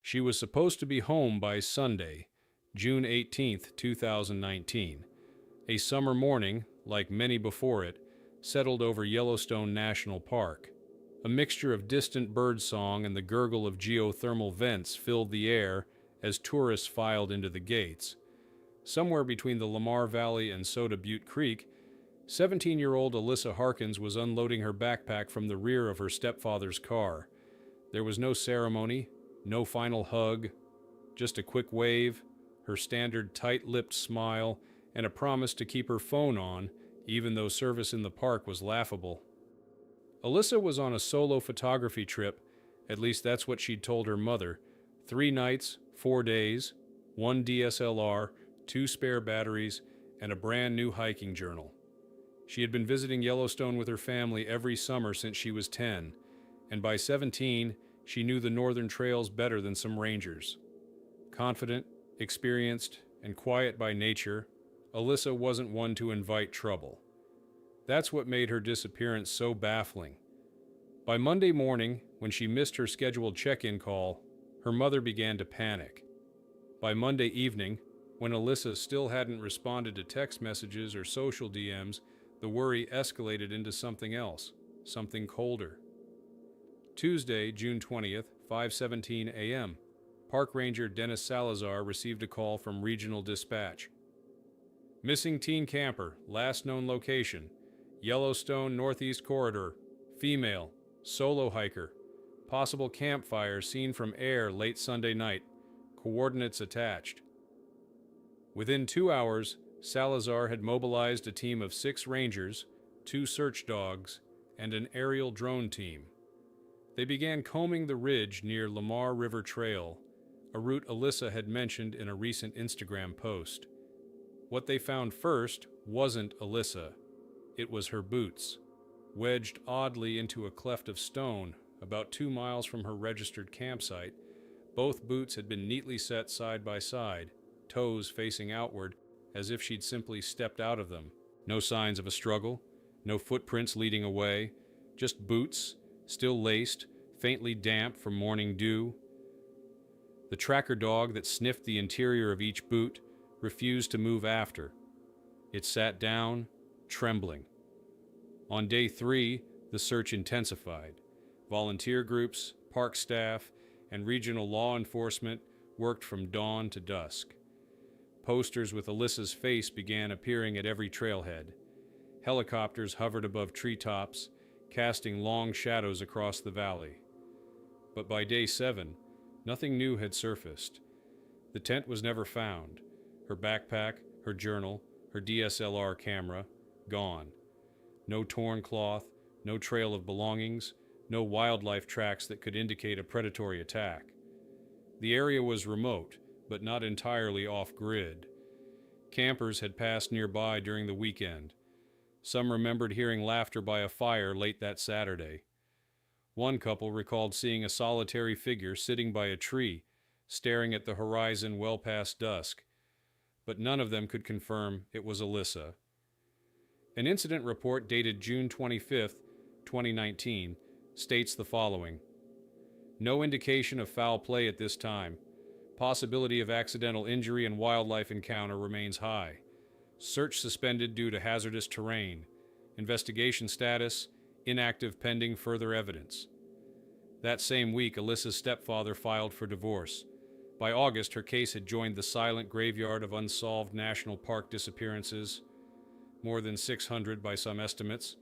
She was supposed to be home by Sunday, June 18th, 2019. A summer morning, like many before it, settled over Yellowstone National Park. A mixture of distant birdsong and the gurgle of geothermal vents filled the air as tourists filed into the gates. Somewhere between the Lamar Valley and Soda Butte Creek, 17-year-old Alyssa Harkins was unloading her backpack from the rear of her stepfather's car. There was no ceremony, no final hug, just a quick wave, her standard tight-lipped smile, and a promise to keep her phone on, even though service in the park was laughable. Alyssa was on a solo photography trip, at least that's what she'd told her mother. 3 nights, 4 days, 1 DSLR, 2 spare batteries, and a brand new hiking journal. She had been visiting Yellowstone with her family every summer since she was 10, and by 17, she knew the northern trails better than some rangers. Confident, experienced, and quiet by nature, Alyssa wasn't one to invite trouble. That's what made her disappearance so baffling. By Monday morning, when she missed her scheduled check-in call, her mother began to panic. By Monday evening, when Alyssa still hadn't responded to text messages or social DMs, the worry escalated into something else, something colder. Tuesday, June 20th, 5:17 a.m., Park Ranger Dennis Salazar received a call from Regional Dispatch. Missing teen camper, last known location, Yellowstone Northeast Corridor, female, solo hiker, possible campfire seen from air late Sunday night, coordinates attached. Within 2 hours, Salazar had mobilized a team of 6 rangers, 2 search dogs, and an aerial drone team. They began combing the ridge near Lamar River Trail, a route Alyssa had mentioned in a recent Instagram post. What they found first wasn't Alyssa. It was her boots, wedged oddly into a cleft of stone about 2 miles from her registered campsite. Both boots had been neatly set side by side, toes facing outward, as if she'd simply stepped out of them. No signs of a struggle, no footprints leading away, just boots, still laced, faintly damp from morning dew. The tracker dog that sniffed the interior of each boot refused to move after. It sat down, trembling. On day 3, the search intensified. Volunteer groups, park staff, and regional law enforcement worked from dawn to dusk. Posters with Alyssa's face began appearing at every trailhead. Helicopters hovered above treetops, casting long shadows across the valley. But by day 7, nothing new had surfaced. The tent was never found. Her backpack, her journal, her DSLR camera, gone. No torn cloth, no trail of belongings, no wildlife tracks that could indicate a predatory attack. The area was remote, but not entirely off-grid. Campers had passed nearby during the weekend. Some remembered hearing laughter by a fire late that Saturday. One couple recalled seeing a solitary figure sitting by a tree, staring at the horizon well past dusk, but none of them could confirm it was Alyssa. An incident report dated June 25th, 2019, states the following: no indication of foul play at this time. Possibility of accidental injury and wildlife encounter remains high. Search suspended due to hazardous terrain. Investigation status, inactive pending further evidence. That same week, Alyssa's stepfather filed for divorce. By August, her case had joined the silent graveyard of unsolved national park disappearances, more than 600 by some estimates,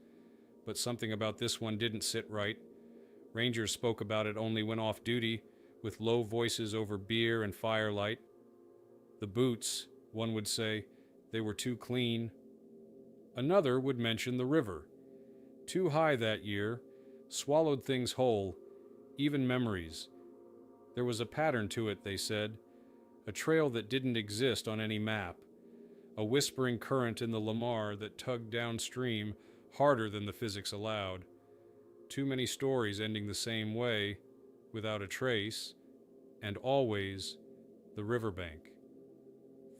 but something about this one didn't sit right. Rangers spoke about it only when off duty, with low voices over beer and firelight. The boots, one would say, they were too clean. Another would mention the river. Too high that year, swallowed things whole, even memories. There was a pattern to it, they said, a trail that didn't exist on any map, a whispering current in the Lamar that tugged downstream harder than the physics allowed. Too many stories ending the same way, without a trace, and always the Riverbank.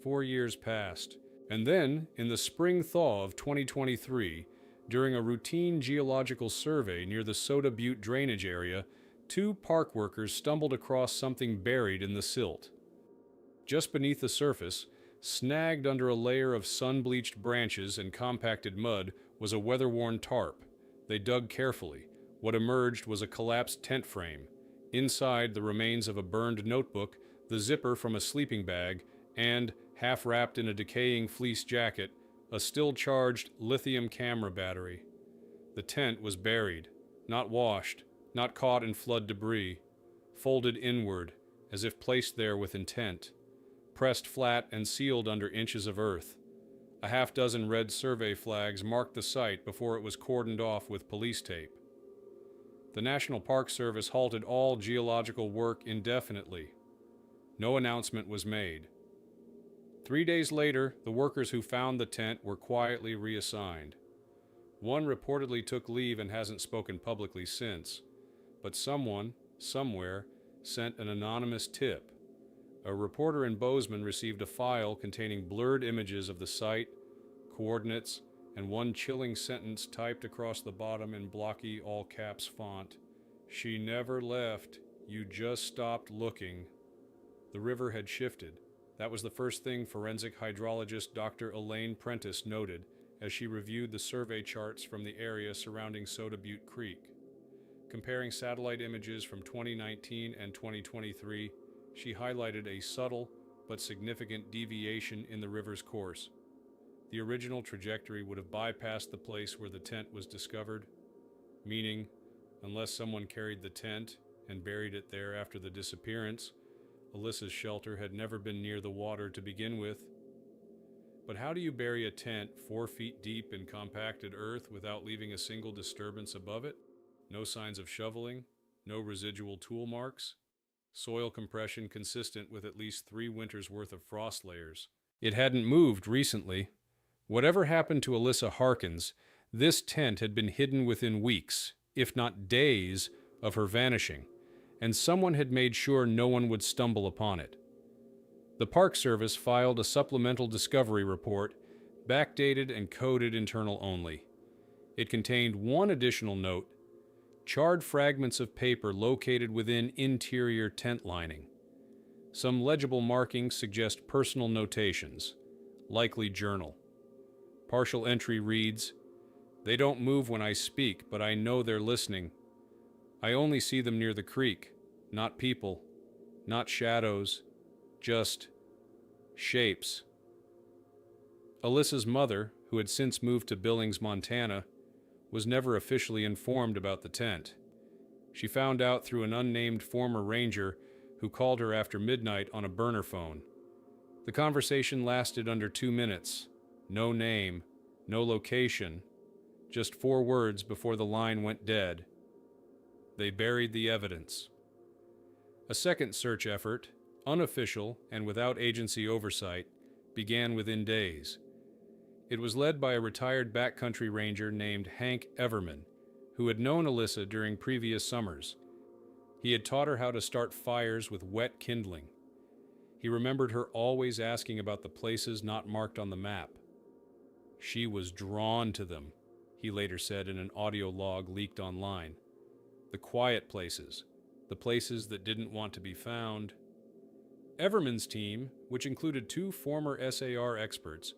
4 years passed, and then, in the spring thaw of 2023, during a routine geological survey near the Soda Butte drainage area, Two park workers stumbled across something buried in the silt. Just beneath the surface, snagged under a layer of sun-bleached branches and compacted mud, was a weather-worn tarp. They dug carefully. What emerged was a collapsed tent frame. Inside, the remains of a burned notebook, the zipper from a sleeping bag, and, half wrapped in a decaying fleece jacket, a still-charged lithium camera battery. The tent was buried, not washed, not caught in flood debris, folded inward, as if placed there with intent, pressed flat and sealed under inches of earth. A half-dozen red survey flags marked the site before it was cordoned off with police tape. The National Park Service halted all geological work indefinitely. No announcement was made. 3 days later, the workers who found the tent were quietly reassigned. One reportedly took leave and hasn't spoken publicly since, but someone, somewhere, sent an anonymous tip. A reporter in Bozeman received a file containing blurred images of the site, coordinates, and one chilling sentence typed across the bottom in blocky all-caps font. "She never left. You just stopped looking." The river had shifted. That was the first thing forensic hydrologist Dr. Elaine Prentice noted as she reviewed the survey charts from the area surrounding Soda Butte Creek. Comparing satellite images from 2019 and 2023, she highlighted a subtle but significant deviation in the river's course. The original trajectory would have bypassed the place where the tent was discovered, meaning, unless someone carried the tent and buried it there after the disappearance, Alyssa's shelter had never been near the water to begin with. But how do you bury a tent 4 feet deep in compacted earth without leaving a single disturbance above it? No signs of shoveling, no residual tool marks, soil compression consistent with at least 3 winters' worth of frost layers. It hadn't moved recently. Whatever happened to Alyssa Harkins, this tent had been hidden within weeks, if not days, of her vanishing, and someone had made sure no one would stumble upon it. The Park Service filed a supplemental discovery report, backdated and coded internal only. It contained one additional note: charred fragments of paper located within interior tent lining. Some legible markings suggest personal notations, likely journal. Partial entry reads, "They don't move when I speak, but I know they're listening. I only see them near the creek, not people, not shadows, just shapes." Alyssa's mother, who had since moved to Billings, Montana, was never officially informed about the tent. She found out through an unnamed former ranger who called her after midnight on a burner phone. The conversation lasted under 2 minutes. No name, no location, just 4 words before the line went dead. They buried the evidence. A second search effort, unofficial and without agency oversight, began within days. It was led by a retired backcountry ranger named Hank Everman, who had known Alyssa during previous summers. He had taught her how to start fires with wet kindling. He remembered her always asking about the places not marked on the map. She was drawn to them, he later said in an audio log leaked online. The quiet places, the places that didn't want to be found. Everman's team, which included 2 former SAR experts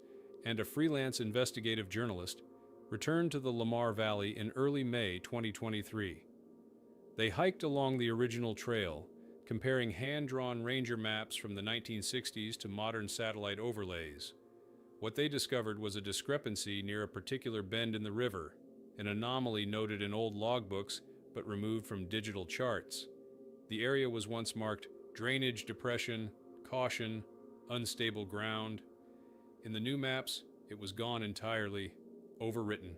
and a freelance investigative journalist, returned to the Lamar Valley in early May 2023. They hiked along the original trail, comparing hand-drawn ranger maps from the 1960s to modern satellite overlays. What they discovered was a discrepancy near a particular bend in the river, an anomaly noted in old logbooks but removed from digital charts. The area was once marked drainage depression, caution, unstable ground. In the new maps, it was gone entirely, overwritten.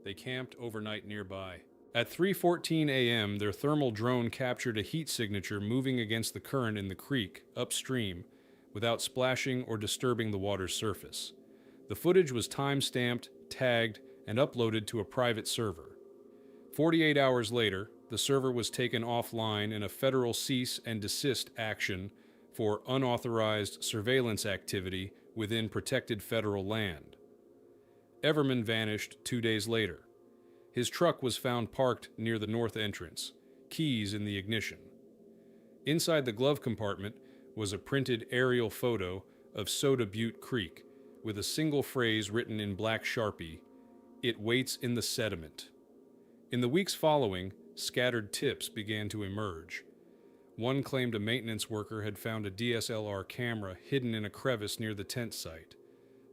They camped overnight nearby. At 3:14 a.m., their thermal drone captured a heat signature moving against the current in the creek, upstream, without splashing or disturbing the water's surface. The footage was time-stamped, tagged, and uploaded to a private server. 48 hours later, the server was taken offline in a federal cease and desist action for unauthorized surveillance activity within protected federal land. Everman vanished 2 days later. His truck was found parked near the north entrance. keys in the ignition. Inside the glove compartment was a printed aerial photo of Soda Butte Creek with a single phrase written in black Sharpie, "It waits in the sediment." In the weeks following, scattered tips began to emerge. One claimed a maintenance worker had found a DSLR camera hidden in a crevice near the tent site.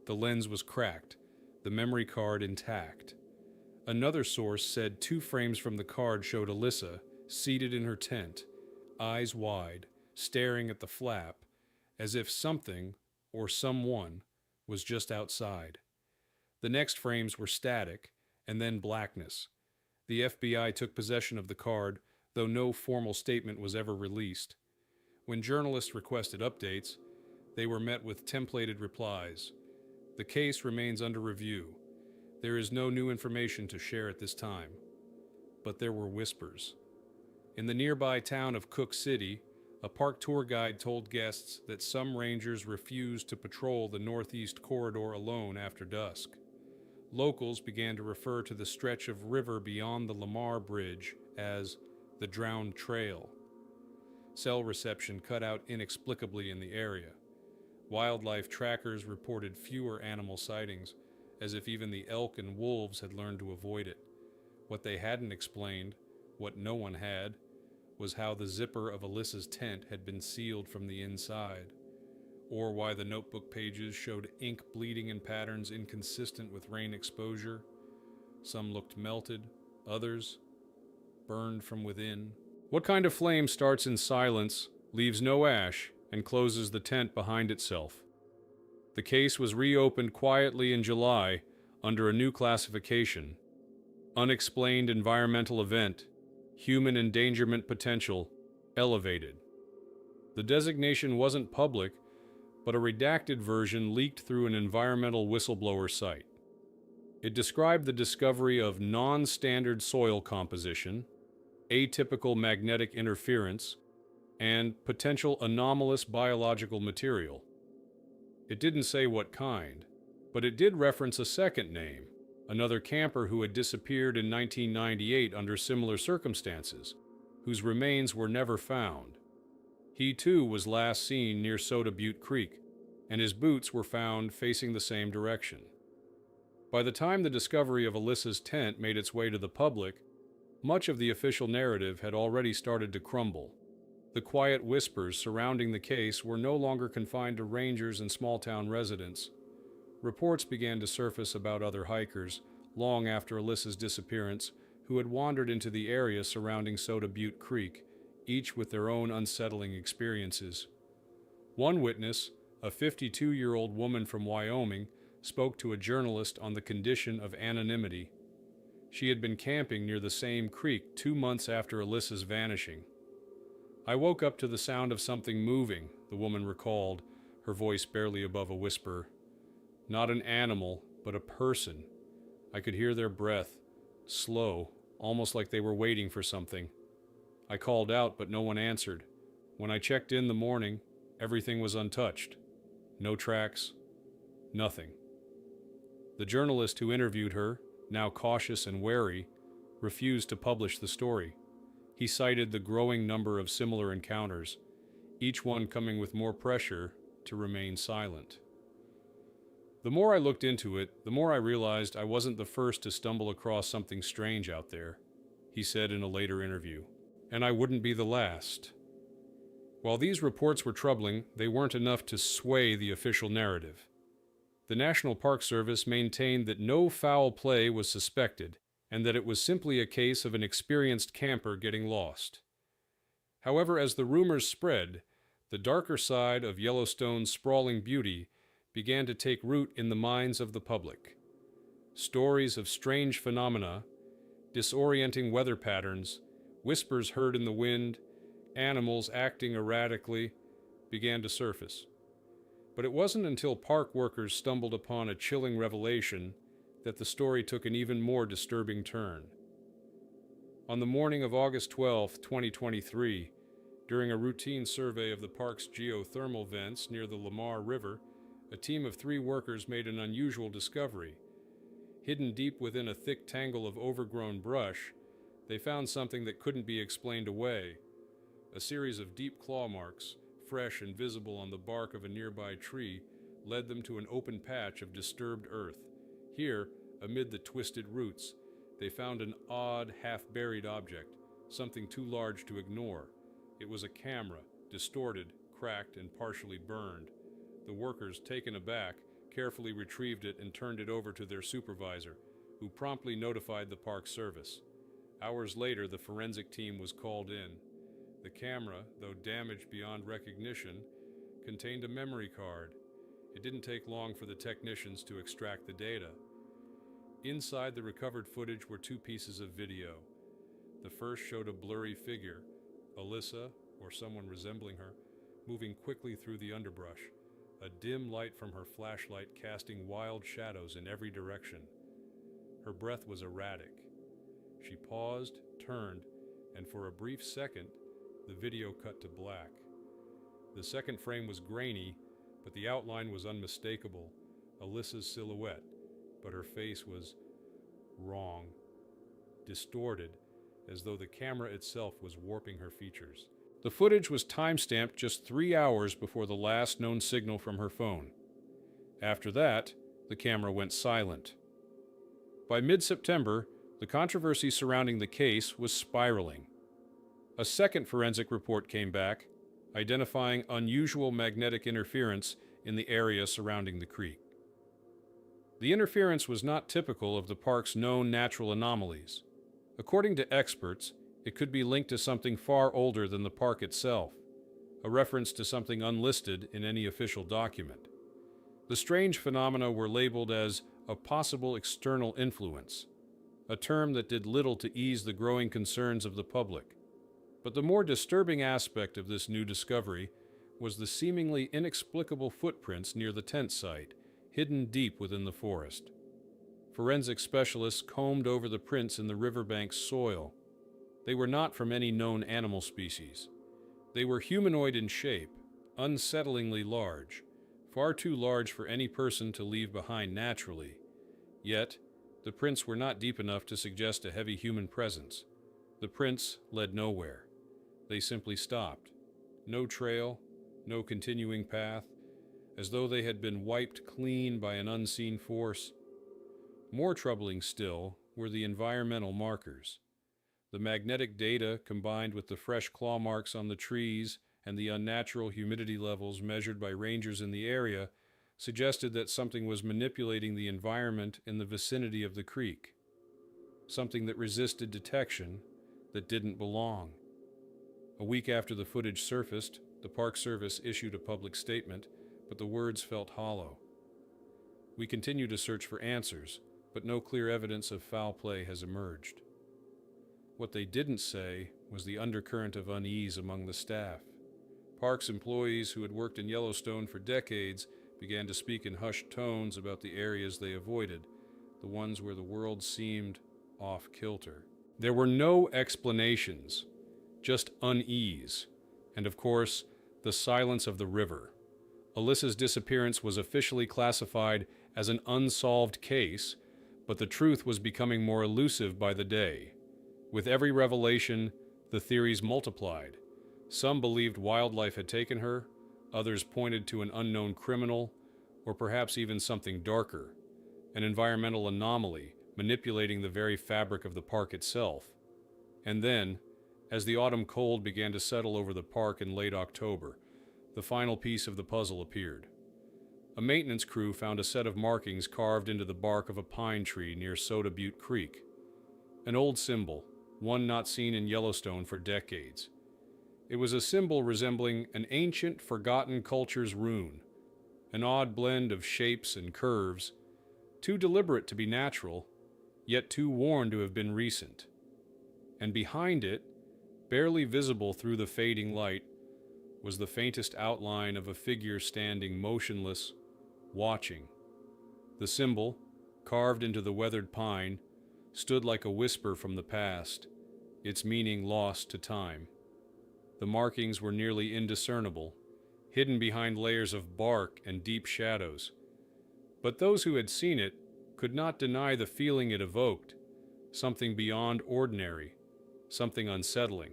The lens was cracked, the memory card intact. Another source said 2 frames from the card showed Alyssa seated in her tent, eyes wide, staring at the flap, as if something, or someone, was just outside. The next frames were static, and then blackness. The FBI took possession of the card, though no formal statement was ever released. When journalists requested updates, they were met with templated replies. The case remains under review. There is no new information to share at this time. But there were whispers. In the nearby town of Cook City, a park tour guide told guests that some rangers refused to patrol the northeast corridor alone after dusk. Locals began to refer to the stretch of river beyond the Lamar Bridge as the Drowned Trail. Cell reception cut out inexplicably in the area. Wildlife trackers reported fewer animal sightings, as if even the elk and wolves had learned to avoid it. What they hadn't explained, what no one had, was how the zipper of Alyssa's tent had been sealed from the inside, or why the notebook pages showed ink bleeding in patterns inconsistent with rain exposure. Some looked melted, others burned from within. What kind of flame starts in silence, leaves no ash, and closes the tent behind itself? The case was reopened quietly in July under a new classification: unexplained environmental event, human endangerment potential, elevated. The designation wasn't public, but a redacted version leaked through an environmental whistleblower site. It described the discovery of non-standard soil composition, atypical magnetic interference, and potential anomalous biological material. It didn't say what kind, but it did reference a second name, another camper who had disappeared in 1998 under similar circumstances, whose remains were never found. He too was last seen near Soda Butte Creek, and his boots were found facing the same direction. By the time the discovery of Alyssa's tent made its way to the public, much of the official narrative had already started to crumble. The quiet whispers surrounding the case were no longer confined to rangers and small-town residents. Reports began to surface about other hikers, long after Alyssa's disappearance, who had wandered into the area surrounding Soda Butte Creek, each with their own unsettling experiences. One witness, a 52-year-old woman from Wyoming, spoke to a journalist on the condition of anonymity. She had been camping near the same creek 2 months after Alyssa's vanishing. "I woke up to the sound of something moving," the woman recalled, her voice barely above a whisper. "Not an animal, but a person. I could hear their breath, slow, almost like they were waiting for something. I called out, but no one answered. When I checked in the morning, everything was untouched. No tracks, nothing." The journalist who interviewed her, now cautious and wary, refused to publish the story. He cited the growing number of similar encounters, each one coming with more pressure to remain silent. "The more I looked into it, the more I realized I wasn't the first to stumble across something strange out there," he said in a later interview. "And I wouldn't be the last." While these reports were troubling, they weren't enough to sway the official narrative. The National Park Service maintained that no foul play was suspected, and that it was simply a case of an experienced camper getting lost. However, as the rumors spread, the darker side of Yellowstone's sprawling beauty began to take root in the minds of the public. Stories of strange phenomena, disorienting weather patterns, whispers heard in the wind, animals acting erratically, began to surface. But it wasn't until park workers stumbled upon a chilling revelation that the story took an even more disturbing turn. On the morning of August 12, 2023, during a routine survey of the park's geothermal vents near the Lamar River, a team of 3 workers made an unusual discovery. Hidden deep within a thick tangle of overgrown brush, They found something that couldn't be explained away, a series of deep claw marks, fresh and visible on the bark of a nearby tree, led them to an open patch of disturbed earth. Here, amid the twisted roots, they found an odd, half-buried object, something too large to ignore. It was a camera, distorted, cracked, and partially burned. The workers, taken aback, carefully retrieved it and turned it over to their supervisor, who promptly notified the Park Service. Hours later, the forensic team was called in. The camera, though damaged beyond recognition, contained a memory card. It didn't take long for the technicians to extract the data. Inside the recovered footage were two pieces of video. The first showed a blurry figure, Alyssa, or someone resembling her, moving quickly through the underbrush, a dim light from her flashlight casting wild shadows in every direction. Her breath was erratic. She paused, turned, and for a brief second, the video cut to black. The second frame was grainy, but the outline was unmistakable, Alyssa's silhouette, but her face was wrong, distorted, as though the camera itself was warping her features. The footage was time-stamped just 3 hours before the last known signal from her phone. After that, the camera went silent. By mid-September, the controversy surrounding the case was spiraling. A second forensic report came back, identifying unusual magnetic interference in the area surrounding the creek. The interference was not typical of the park's known natural anomalies. According to experts, it could be linked to something far older than the park itself, a reference to something unlisted in any official document. The strange phenomena were labeled as a possible external influence, a term that did little to ease the growing concerns of the public. But the more disturbing aspect of this new discovery was the seemingly inexplicable footprints near the tent site, hidden deep within the forest. Forensic specialists combed over the prints in the riverbank's soil. They were not from any known animal species. They were humanoid in shape, unsettlingly large, far too large for any person to leave behind naturally. Yet, the prints were not deep enough to suggest a heavy human presence. The prints led nowhere. They simply stopped. No trail, no continuing path, as though they had been wiped clean by an unseen force. More troubling still were the environmental markers. The magnetic data, combined with the fresh claw marks on the trees and the unnatural humidity levels measured by rangers in the area, suggested that something was manipulating the environment in the vicinity of the creek. Something that resisted detection, that didn't belong. A week after the footage surfaced, the Park Service issued a public statement, but the words felt hollow. We continue to search for answers, but no clear evidence of foul play has emerged. What they didn't say was the undercurrent of unease among the staff. Parks employees who had worked in Yellowstone for decades began to speak in hushed tones about the areas they avoided, the ones where the world seemed off-kilter. There were no explanations, just unease, and of course, the silence of the river. Alyssa's disappearance was officially classified as an unsolved case, but the truth was becoming more elusive by the day. With every revelation, the theories multiplied. Some believed wildlife had taken her, others pointed to an unknown criminal, or perhaps even something darker, an environmental anomaly manipulating the very fabric of the park itself. And then, as the autumn cold began to settle over the park in late October, the final piece of the puzzle appeared. A maintenance crew found a set of markings carved into the bark of a pine tree near Soda Butte Creek. An old symbol, one not seen in Yellowstone for decades. It was a symbol resembling an ancient, forgotten culture's rune, an odd blend of shapes and curves, too deliberate to be natural, yet too worn to have been recent. And behind it, barely visible through the fading light, was the faintest outline of a figure standing motionless, watching. The symbol, carved into the weathered pine, stood like a whisper from the past, its meaning lost to time. The markings were nearly indiscernible, hidden behind layers of bark and deep shadows. But those who had seen it could not deny the feeling it evoked, something beyond ordinary, something unsettling.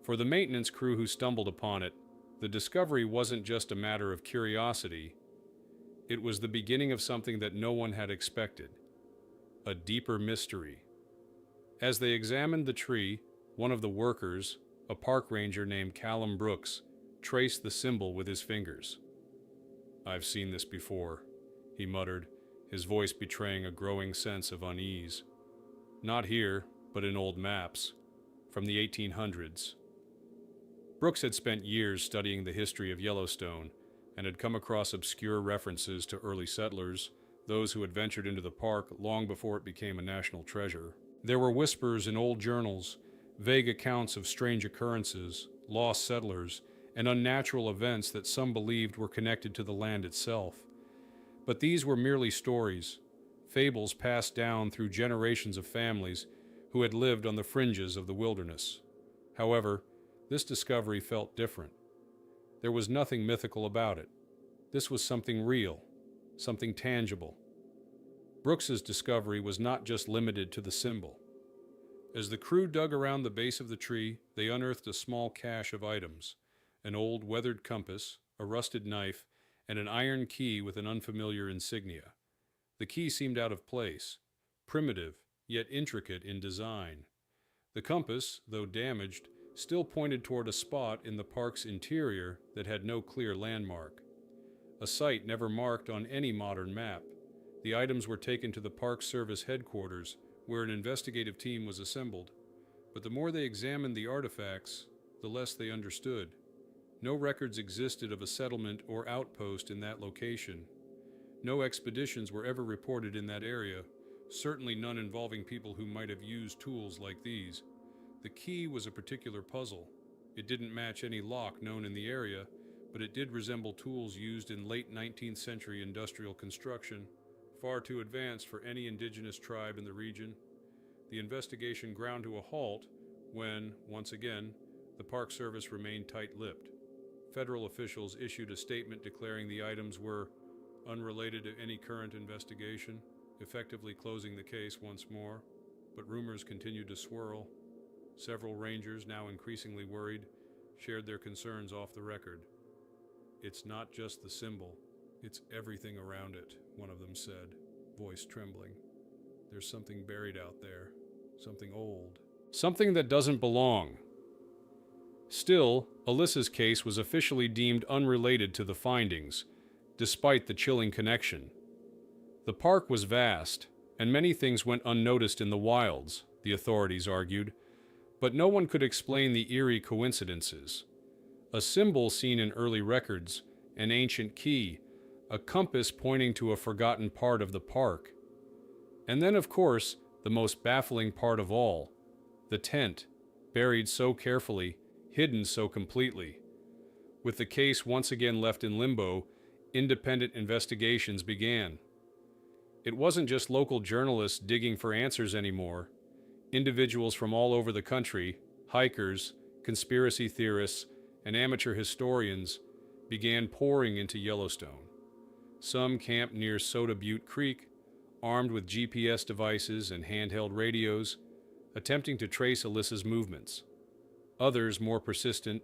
For the maintenance crew who stumbled upon it, the discovery wasn't just a matter of curiosity, it was the beginning of something that no one had expected, a deeper mystery. As they examined the tree, one of the workers, a park ranger named Callum Brooks, traced the symbol with his fingers. "I've seen this before," he muttered, his voice betraying a growing sense of unease. "Not here, but in old maps, from the 1800s. Brooks had spent years studying the history of Yellowstone and had come across obscure references to early settlers, those who had ventured into the park long before it became a national treasure. There were whispers in old journals, vague accounts of strange occurrences, lost settlers, and unnatural events that some believed were connected to the land itself. But these were merely stories, fables passed down through generations of families who had lived on the fringes of the wilderness. However, this discovery felt different. There was nothing mythical about it. This was something real, something tangible. Brooks's discovery was not just limited to the symbol. As the crew dug around the base of the tree, they unearthed a small cache of items: an old weathered compass, a rusted knife, and an iron key with an unfamiliar insignia. The key seemed out of place, primitive, yet intricate in design. The compass, though damaged, still pointed toward a spot in the park's interior that had no clear landmark. A site never marked on any modern map. The items were taken to the Park Service headquarters, where an investigative team was assembled. But the more they examined the artifacts, the less they understood. No records existed of a settlement or outpost in that location. No expeditions were ever reported in that area, certainly none involving people who might have used tools like these. The key was a particular puzzle. It didn't match any lock known in the area, but it did resemble tools used in late 19th century industrial construction, far too advanced for any indigenous tribe in the region. The investigation ground to a halt when, once again, the Park Service remained tight-lipped. Federal officials issued a statement declaring the items were unrelated to any current investigation, effectively closing the case once more. But rumors continued to swirl. Several rangers, now increasingly worried, shared their concerns off the record. "It's not just the symbol, it's everything around it," one of them said, voice trembling. "There's something buried out there, something old. Something that doesn't belong." Still, Alyssa's case was officially deemed unrelated to the findings, despite the chilling connection. The park was vast, and many things went unnoticed in the wilds, the authorities argued, but no one could explain the eerie coincidences. A symbol seen in early records, an ancient key, a compass pointing to a forgotten part of the park. And then, of course, the most baffling part of all, the tent, buried so carefully, hidden so completely. With the case once again left in limbo, independent investigations began. It wasn't just local journalists digging for answers anymore. Individuals from all over the country, hikers, conspiracy theorists, and amateur historians began pouring into Yellowstone. Some camped near Soda Butte Creek, armed with GPS devices and handheld radios, attempting to trace Alyssa's movements. Others, more persistent,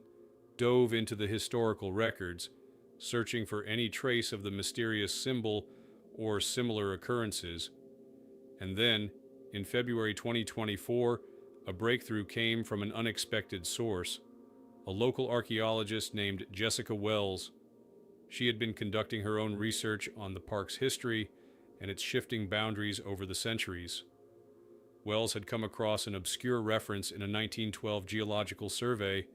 dove into the historical records, searching for any trace of the mysterious symbol or similar occurrences. And then, in February 2024, a breakthrough came from an unexpected source, a local archaeologist named Jessica Wells. She had been conducting her own research on the park's history and its shifting boundaries over the centuries. Wells had come across an obscure reference in a 1912 geological survey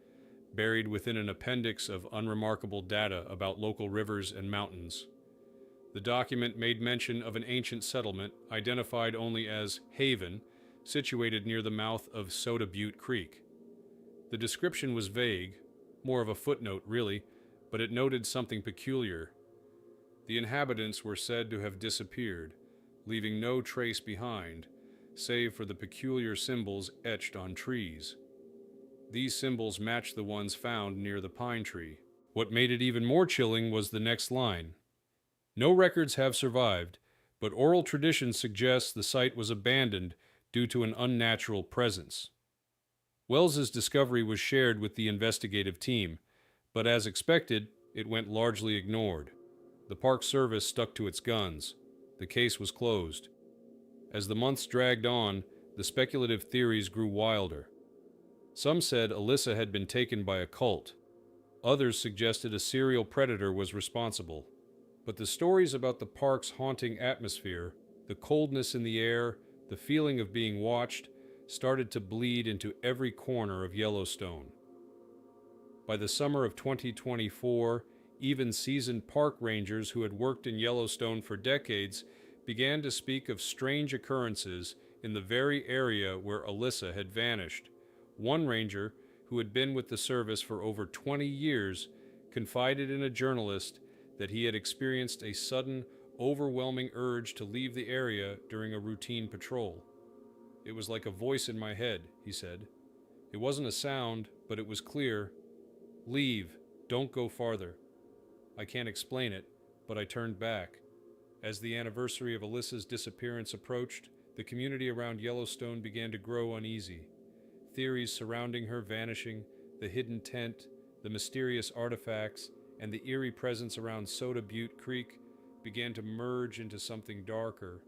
buried within an appendix of unremarkable data about local rivers and mountains. The document made mention of an ancient settlement identified only as Haven, situated near the mouth of Soda Butte Creek. The description was vague, more of a footnote really, but it noted something peculiar. The inhabitants were said to have disappeared, leaving no trace behind, save for the peculiar symbols etched on trees. These symbols matched the ones found near the pine tree. What made it even more chilling was the next line. No records have survived, but oral tradition suggests the site was abandoned due to an unnatural presence. Wells's discovery was shared with the investigative team, but as expected, it went largely ignored. The Park Service stuck to its guns. The case was closed. As the months dragged on, the speculative theories grew wilder. Some said Alyssa had been taken by a cult. Others suggested a serial predator was responsible. But the stories about the park's haunting atmosphere, the coldness in the air, the feeling of being watched, started to bleed into every corner of Yellowstone. By the summer of 2024, even seasoned park rangers who had worked in Yellowstone for decades began to speak of strange occurrences in the very area where Alyssa had vanished. One ranger, who had been with the service for over 20 years, confided in a journalist that he had experienced a sudden, overwhelming urge to leave the area during a routine patrol. "It was like a voice in my head," he said. "It wasn't a sound, but it was clear. Leave, don't go farther. I can't explain it, but I turned back." As the anniversary of Alyssa's disappearance approached, the community around Yellowstone began to grow uneasy. Theories surrounding her vanishing, the hidden tent, the mysterious artifacts, and the eerie presence around Soda Butte Creek began to merge into something darker.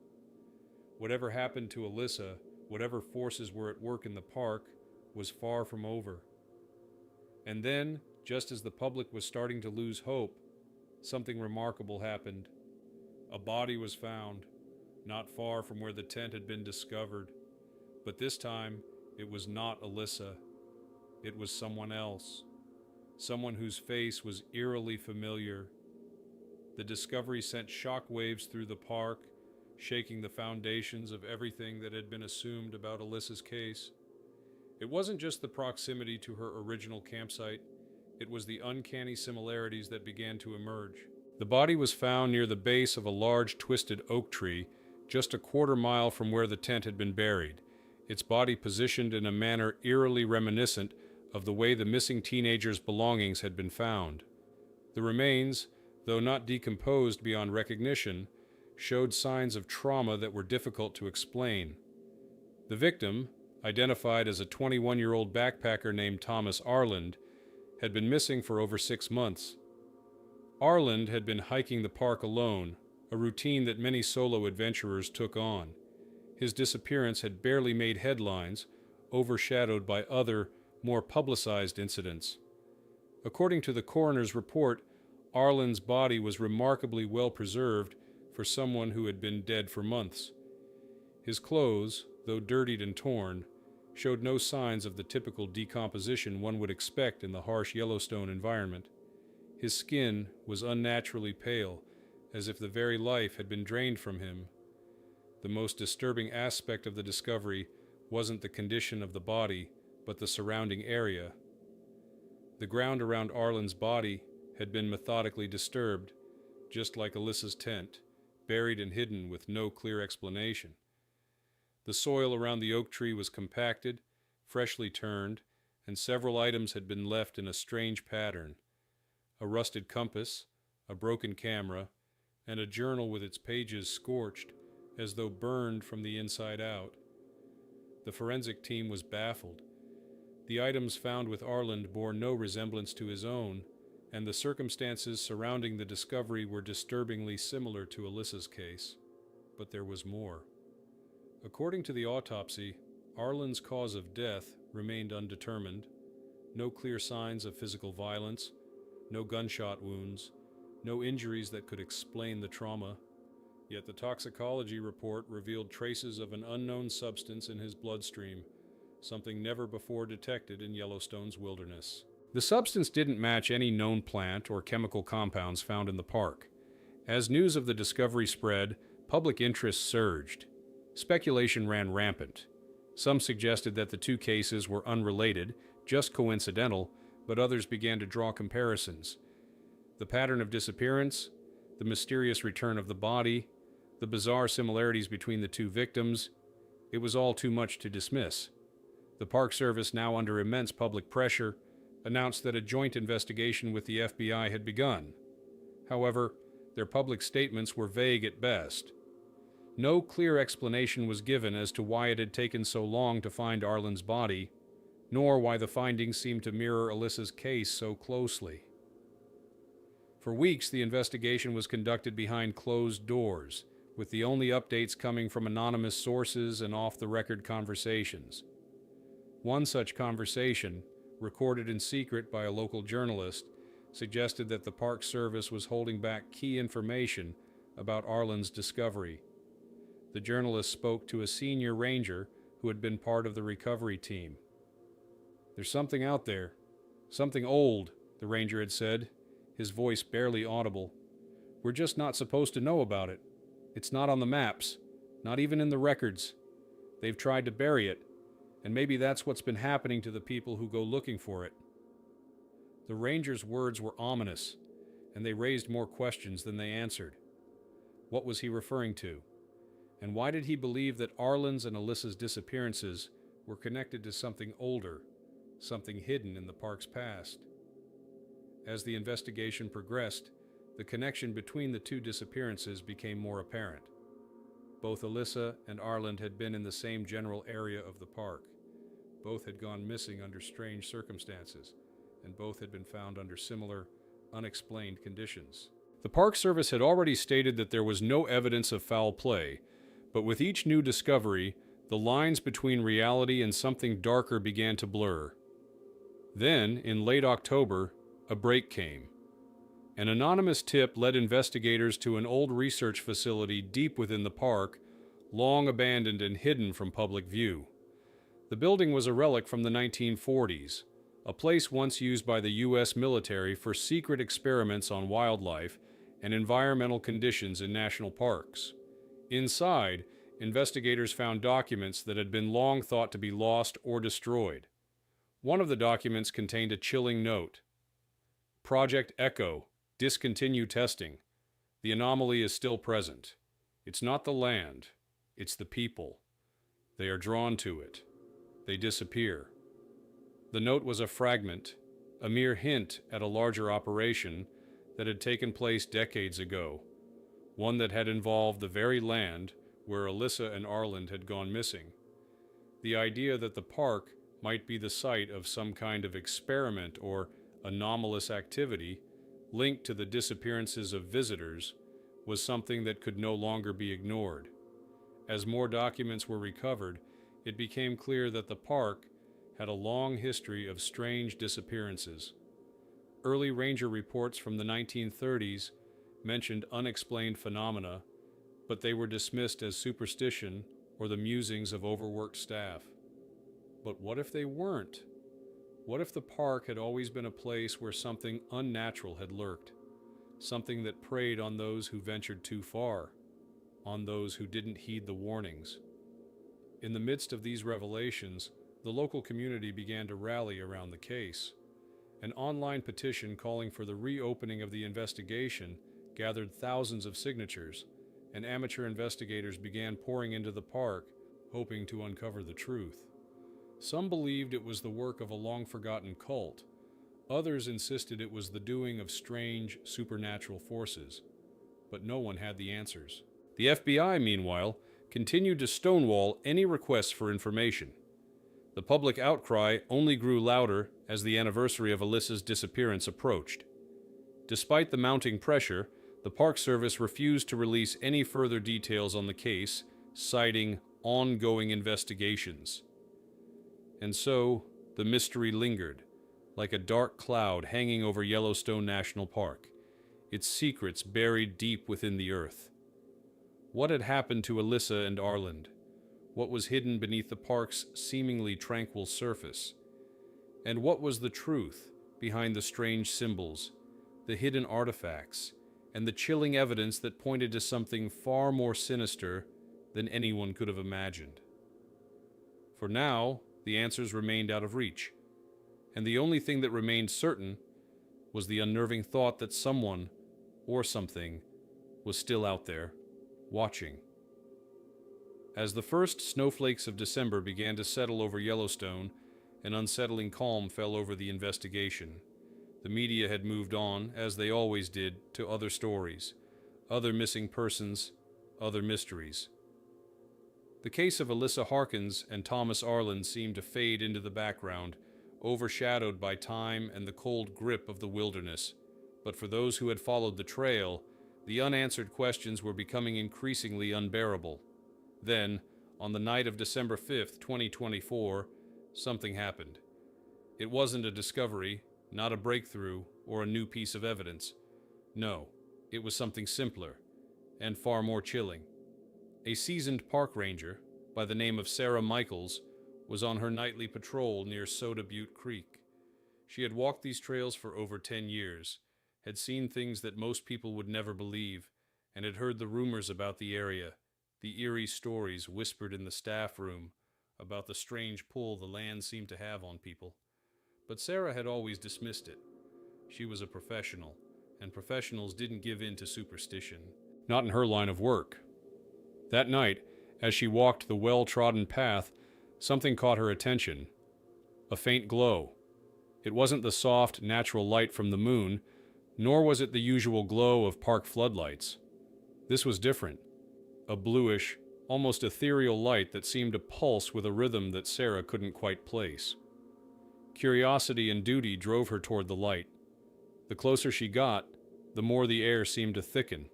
Whatever happened to Alyssa, whatever forces were at work in the park, was far from over. And then, just as the public was starting to lose hope, something remarkable happened. A body was found, not far from where the tent had been discovered. But this time, it was not Alyssa. It was someone else. Someone whose face was eerily familiar. The discovery sent shockwaves through the park, shaking the foundations of everything that had been assumed about Alyssa's case. It wasn't just the proximity to her original campsite, it was the uncanny similarities that began to emerge. The body was found near the base of a large twisted oak tree, just a quarter-mile from where the tent had been buried, its body positioned in a manner eerily reminiscent of the way the missing teenager's belongings had been found. The remains, though not decomposed beyond recognition, showed signs of trauma that were difficult to explain. The victim, identified as a 21-year-old backpacker named Thomas Arland, had been missing for over 6 months. Arland had been hiking the park alone, a routine that many solo adventurers took on. His disappearance had barely made headlines, overshadowed by other, more publicized incidents. According to the coroner's report, Arland's body was remarkably well preserved for someone who had been dead for months. His clothes, though dirtied and torn, showed no signs of the typical decomposition one would expect in the harsh Yellowstone environment. His skin was unnaturally pale, as if the very life had been drained from him. The most disturbing aspect of the discovery wasn't the condition of the body, but the surrounding area. The ground around Arland's body had been methodically disturbed, just like Alyssa's tent, buried and hidden with no clear explanation. The soil around the oak tree was compacted, freshly turned, and several items had been left in a strange pattern. A rusted compass, a broken camera, and a journal with its pages scorched, as though burned from the inside out. The forensic team was baffled. The items found with Arland bore no resemblance to his own, and the circumstances surrounding the discovery were disturbingly similar to Alyssa's case. But there was more. According to the autopsy, Arland's cause of death remained undetermined. No clear signs of physical violence, no gunshot wounds, no injuries that could explain the trauma. Yet the toxicology report revealed traces of an unknown substance in his bloodstream, something never before detected in Yellowstone's wilderness. The substance didn't match any known plant or chemical compounds found in the park. As news of the discovery spread, public interest surged. Speculation ran rampant. Some suggested that the two cases were unrelated, just coincidental, but others began to draw comparisons. The pattern of disappearance, the mysterious return of the body, the bizarre similarities between the two victims, it was all too much to dismiss. The Park Service, now under immense public pressure, announced that a joint investigation with the FBI had begun. However, their public statements were vague at best. No clear explanation was given as to why it had taken so long to find Arland's body, nor why the findings seemed to mirror Alyssa's case so closely. For weeks, the investigation was conducted behind closed doors, with the only updates coming from anonymous sources and off-the-record conversations. One such conversation, recorded in secret by a local journalist, suggested that the Park Service was holding back key information about Arlen's discovery. The journalist spoke to a senior ranger who had been part of the recovery team. "There's something out there. Something old," the ranger had said, his voice barely audible. "We're just not supposed to know about it. It's not on the maps, not even in the records. They've tried to bury it, and maybe that's what's been happening to the people who go looking for it." The ranger's words were ominous, and they raised more questions than they answered. What was he referring to? And why did he believe that Arlen's and Alyssa's disappearances were connected to something older, something hidden in the park's past? As the investigation progressed, the connection between the two disappearances became more apparent. Both Alyssa and Arlen had been in the same general area of the park. Both had gone missing under strange circumstances, and both had been found under similar, unexplained conditions. The Park Service had already stated that there was no evidence of foul play, but with each new discovery, the lines between reality and something darker began to blur. Then, in late October, a break came. An anonymous tip led investigators to an old research facility deep within the park, long abandoned and hidden from public view. The building was a relic from the 1940s, a place once used by the U.S. military for secret experiments on wildlife and environmental conditions in national parks. Inside, investigators found documents that had been long thought to be lost or destroyed. One of the documents contained a chilling note. "Project Echo. Discontinue testing. The anomaly is still present. It's not the land. It's the people. They are drawn to it. They disappear." The note was a fragment, a mere hint at a larger operation that had taken place decades ago, one that had involved the very land where Alyssa and Arlen had gone missing. The idea that the park might be the site of some kind of experiment or anomalous activity linked to the disappearances of visitors was something that could no longer be ignored. As more documents were recovered, it became clear that the park had a long history of strange disappearances. Early ranger reports from the 1930s mentioned unexplained phenomena, but they were dismissed as superstition or the musings of overworked staff. But what if they weren't? What if the park had always been a place where something unnatural had lurked? Something that preyed on those who ventured too far, on those who didn't heed the warnings. In the midst of these revelations, the local community began to rally around the case. An online petition calling for the reopening of the investigation gathered thousands of signatures, and amateur investigators began pouring into the park, hoping to uncover the truth. Some believed it was the work of a long-forgotten cult. Others insisted it was the doing of strange, supernatural forces. But no one had the answers. The FBI, meanwhile, continued to stonewall any requests for information. The public outcry only grew louder as the anniversary of Alyssa's disappearance approached. Despite the mounting pressure, the Park Service refused to release any further details on the case, citing ongoing investigations. And so, the mystery lingered, like a dark cloud hanging over Yellowstone National Park, its secrets buried deep within the earth. What had happened to Alyssa and Arlen? What was hidden beneath the park's seemingly tranquil surface? And what was the truth behind the strange symbols, the hidden artifacts, and the chilling evidence that pointed to something far more sinister than anyone could have imagined? For now, the answers remained out of reach, and the only thing that remained certain was the unnerving thought that someone, or something, was still out there, watching. As the first snowflakes of December began to settle over Yellowstone, an unsettling calm fell over the investigation. The media had moved on, as they always did, to other stories, other missing persons, other mysteries. The case of Alyssa Harkins and Thomas Arlen seemed to fade into the background overshadowed by time and the cold grip of the wilderness. But for those who had followed the trail, the unanswered questions were becoming increasingly unbearable. Then, on the night of December 5th, 2024, something happened. It wasn't a discovery, not a breakthrough, or a new piece of evidence. No, it was something simpler, and far more chilling. A seasoned park ranger, by the name of Sarah Michaels, was on her nightly patrol near Soda Butte Creek. She had walked these trails for over 10 years, had seen things that most people would never believe, and had heard the rumors about the area, the eerie stories whispered in the staff room about the strange pull the land seemed to have on people. But Sarah had always dismissed it. She was a professional, and professionals didn't give in to superstition. Not in her line of work. That night, as she walked the well-trodden path, something caught her attention. A faint glow. It wasn't the soft, natural light from the moon, nor was it the usual glow of park floodlights. This was different. A bluish, almost ethereal light that seemed to pulse with a rhythm that Sarah couldn't quite place. Curiosity and duty drove her toward the light. The closer she got, the more the air seemed to thicken.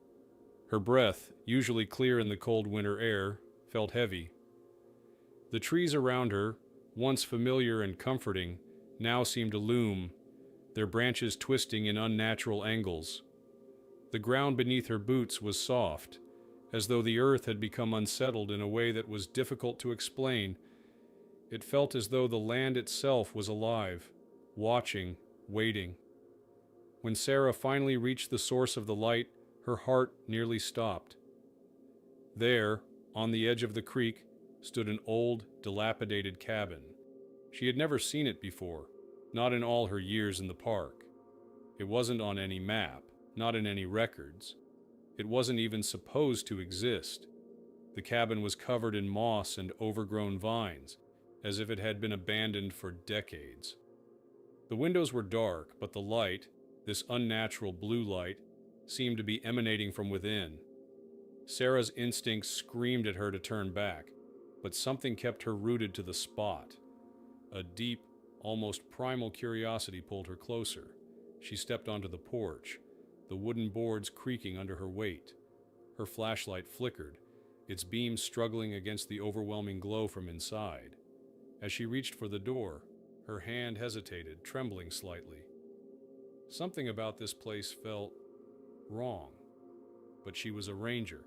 Her breath, usually clear in the cold winter air, felt heavy. The trees around her, once familiar and comforting, now seemed to loom, their branches twisting in unnatural angles. The ground beneath her boots was soft, as though the earth had become unsettled in a way that was difficult to explain. It felt as though the land itself was alive, watching, waiting. When Sarah finally reached the source of the light, her heart nearly stopped. There, on the edge of the creek, stood an old, dilapidated cabin. She had never seen it before, not in all her years in the park. It wasn't on any map, not in any records. It wasn't even supposed to exist. The cabin was covered in moss and overgrown vines, as if it had been abandoned for decades. The windows were dark, but the light, this unnatural blue light, seemed to be emanating from within. Sarah's instincts screamed at her to turn back, but something kept her rooted to the spot. A deep, almost primal curiosity pulled her closer. She stepped onto the porch, the wooden boards creaking under her weight. Her flashlight flickered, its beam struggling against the overwhelming glow from inside. As she reached for the door, her hand hesitated, trembling slightly. Something about this place felt wrong, but she was a ranger,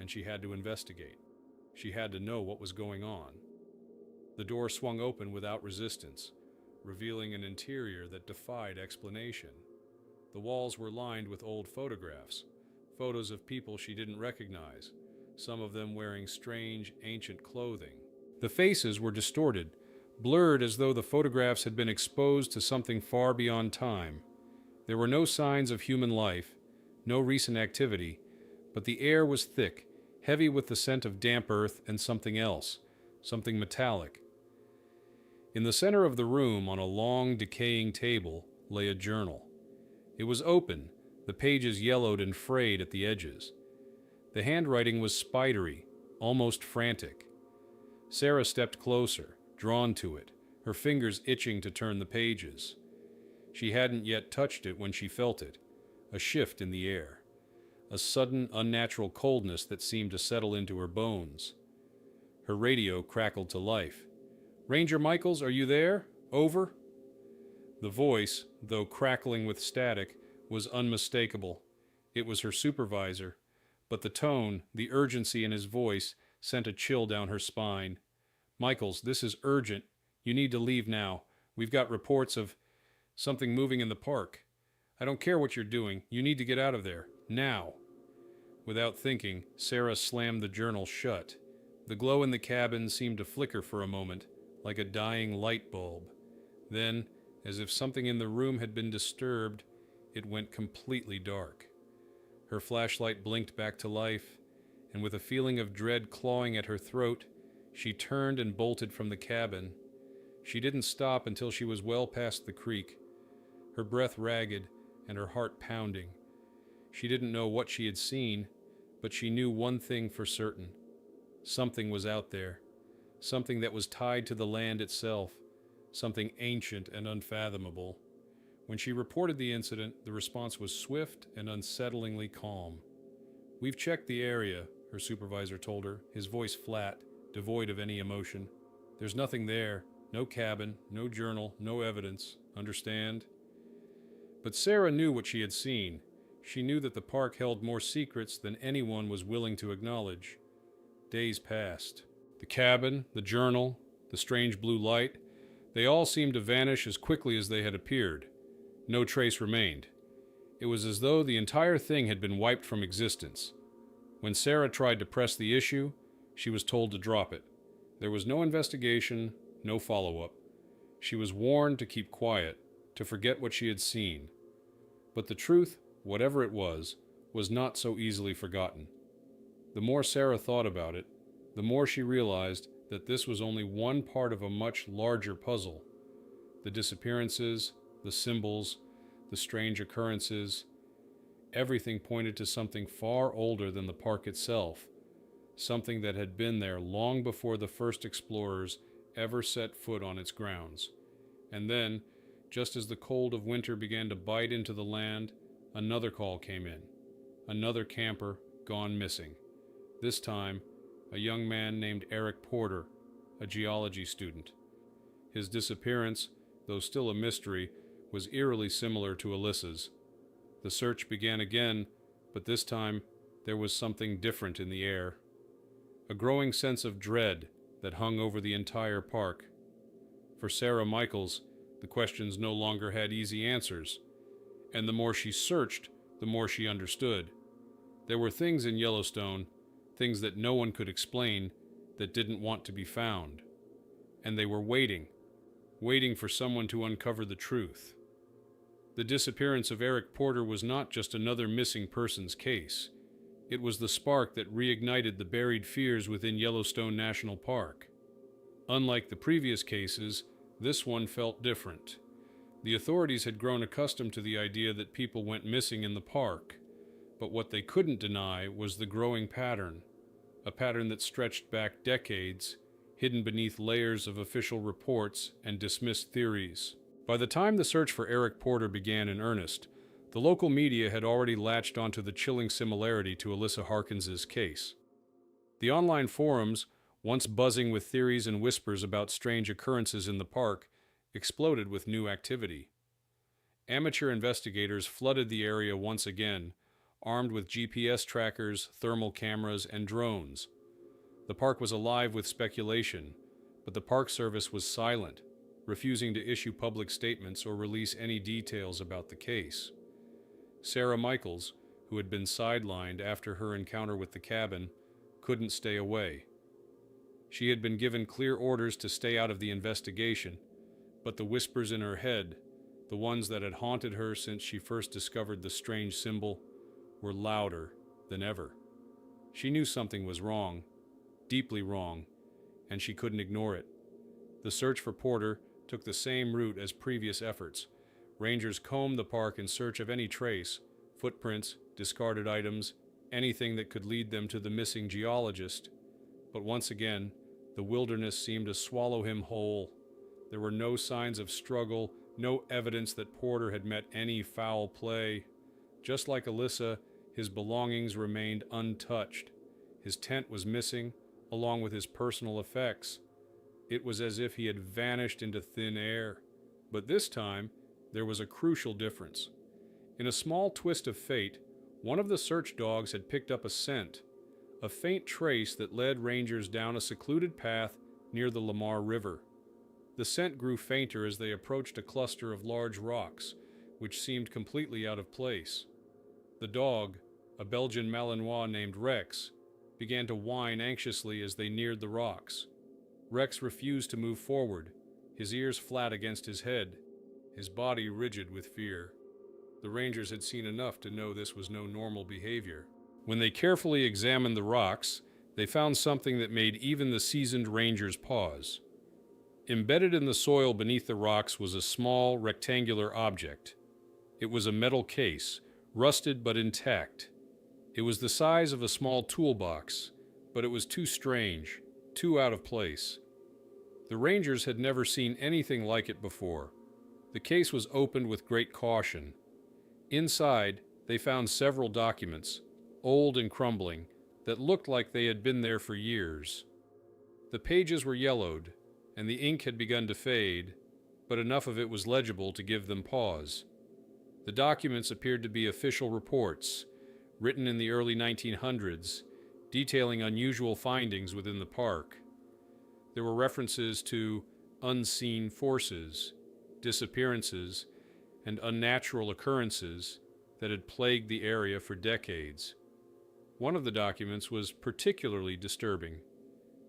and she had to investigate. She had to know what was going on. The door swung open without resistance, revealing an interior that defied explanation. The walls were lined with old photographs, photos of people she didn't recognize, some of them wearing strange, ancient clothing. The faces were distorted, blurred as though the photographs had been exposed to something far beyond time. There were no signs of human life, no recent activity, but the air was thick, heavy with the scent of damp earth and something else, something metallic. In the center of the room, on a long, decaying table, lay a journal. It was open, the pages yellowed and frayed at the edges. The handwriting was spidery, almost frantic. Sarah stepped closer, drawn to it, her fingers itching to turn the pages. She hadn't yet touched it when she felt it, a shift in the air, a sudden, unnatural coldness that seemed to settle into her bones. Her radio crackled to life. "Ranger Michaels, are you there? Over?" The voice, though crackling with static, was unmistakable. It was her supervisor, but the tone, the urgency in his voice, sent a chill down her spine. "Michaels, this is urgent. You need to leave now. We've got reports of something moving in the park. I don't care what you're doing. You need to get out of there. Now." Without thinking, Sarah slammed the journal shut. The glow in the cabin seemed to flicker for a moment, like a dying light bulb. Then, as if something in the room had been disturbed, it went completely dark. Her flashlight blinked back to life, and with a feeling of dread clawing at her throat, she turned and bolted from the cabin. She didn't stop until she was well past the creek, her breath ragged and her heart pounding. She didn't know what she had seen, but she knew one thing for certain. Something was out there, something that was tied to the land itself, something ancient and unfathomable. When she reported the incident, the response was swift and unsettlingly calm. "We've checked the area," her supervisor told her, his voice flat, devoid of any emotion. "There's nothing there. No cabin, no journal, no evidence. Understand?" But Sarah knew what she had seen. She knew that the park held more secrets than anyone was willing to acknowledge. Days passed. The cabin, the journal, the strange blue light, they all seemed to vanish as quickly as they had appeared. No trace remained. It was as though the entire thing had been wiped from existence. When Sarah tried to press the issue, she was told to drop it. There was no investigation, no follow-up. She was warned to keep quiet, to forget what she had seen. But the truth, whatever it was not so easily forgotten. The more Sarah thought about it, the more she realized that this was only one part of a much larger puzzle. The disappearances, the symbols, the strange occurrences, everything pointed to something far older than the park itself, something that had been there long before the first explorers ever set foot on its grounds. And then, just as the cold of winter began to bite into the land, another call came in. Another camper gone missing. This time, a young man named Eric Porter, a geology student. His disappearance, though still a mystery, was eerily similar to Alyssa's. The search began again, but this time there was something different in the air. A growing sense of dread that hung over the entire park. For Sarah Michaels, the questions no longer had easy answers, and the more she searched, the more she understood. There were things in Yellowstone, things that no one could explain, that didn't want to be found. And they were waiting for someone to uncover the truth. The disappearance of Eric Porter was not just another missing persons case. It was the spark that reignited the buried fears within Yellowstone National Park. Unlike the previous cases, this one felt different. The authorities had grown accustomed to the idea that people went missing in the park, but what they couldn't deny was the growing pattern, a pattern that stretched back decades, hidden beneath layers of official reports and dismissed theories. By the time the search for Eric Porter began in earnest, the local media had already latched onto the chilling similarity to Alyssa Harkins's case. The online forums, once buzzing with theories and whispers about strange occurrences in the park, exploded with new activity. Amateur investigators flooded the area once again, armed with GPS trackers, thermal cameras, and drones. The park was alive with speculation, but the Park Service was silent, refusing to issue public statements or release any details about the case. Sarah Michaels, who had been sidelined after her encounter with the cabin, couldn't stay away. She had been given clear orders to stay out of the investigation, but the whispers in her head, the ones that had haunted her since she first discovered the strange symbol, were louder than ever. She knew something was wrong, deeply wrong, and she couldn't ignore it. The search for Porter took the same route as previous efforts. Rangers combed the park in search of any trace, footprints, discarded items, anything that could lead them to the missing geologist. But once again, the wilderness seemed to swallow him whole. There were no signs of struggle, no evidence that Porter had met any foul play. Just like Alyssa, his belongings remained untouched. His tent was missing, along with his personal effects. It was as if he had vanished into thin air. But this time, there was a crucial difference. In a small twist of fate, one of the search dogs had picked up a scent, a faint trace that led rangers down a secluded path near the Lamar River. The scent grew fainter as they approached a cluster of large rocks, which seemed completely out of place. The dog, a Belgian Malinois named Rex, began to whine anxiously as they neared the rocks. Rex refused to move forward, his ears flat against his head, his body rigid with fear. The rangers had seen enough to know this was no normal behavior. When they carefully examined the rocks, they found something that made even the seasoned rangers pause. Embedded in the soil beneath the rocks was a small, rectangular object. It was a metal case, rusted but intact. It was the size of a small toolbox, but it was too strange, too out of place. The Rangers had never seen anything like it before. The case was opened with great caution. Inside, they found several documents, old and crumbling, that looked like they had been there for years. The pages were yellowed, and the ink had begun to fade, but enough of it was legible to give them pause. The documents appeared to be official reports, written in the early 1900s, detailing unusual findings within the park. There were references to unseen forces, disappearances, and unnatural occurrences that had plagued the area for decades. One of the documents was particularly disturbing.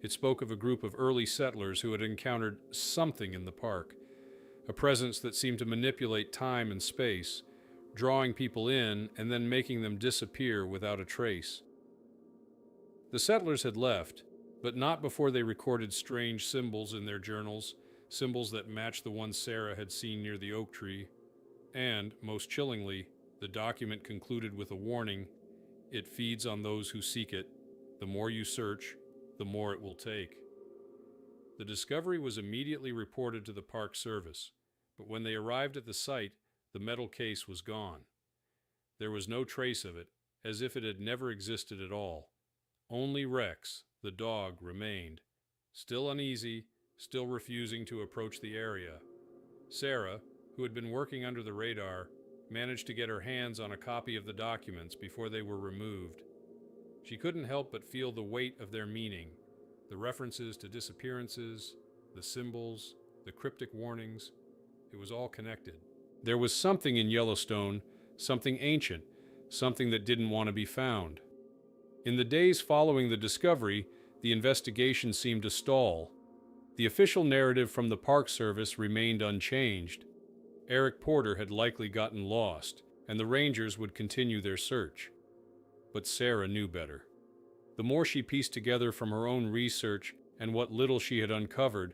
It spoke of a group of early settlers who had encountered something in the park, a presence that seemed to manipulate time and space, drawing people in and then making them disappear without a trace. The settlers had left, but not before they recorded strange symbols in their journals, symbols that matched the ones Sarah had seen near the oak tree. And, most chillingly, the document concluded with a warning: it feeds on those who seek it. The more you search, the more it will take. The discovery was immediately reported to the Park Service, but when they arrived at the site, the metal case was gone. There was no trace of it, as if it had never existed at all. Only Rex, the dog, remained, still uneasy, still refusing to approach the area. Sarah, who had been working under the radar, managed to get her hands on a copy of the documents before they were removed. She couldn't help but feel the weight of their meaning, the references to disappearances, the symbols, the cryptic warnings. It was all connected. There was something in Yellowstone, something ancient, something that didn't want to be found. In the days following the discovery, the investigation seemed to stall. The official narrative from the Park Service remained unchanged. Eric Porter had likely gotten lost, and the Rangers would continue their search. But Sarah knew better. The more she pieced together from her own research and what little she had uncovered,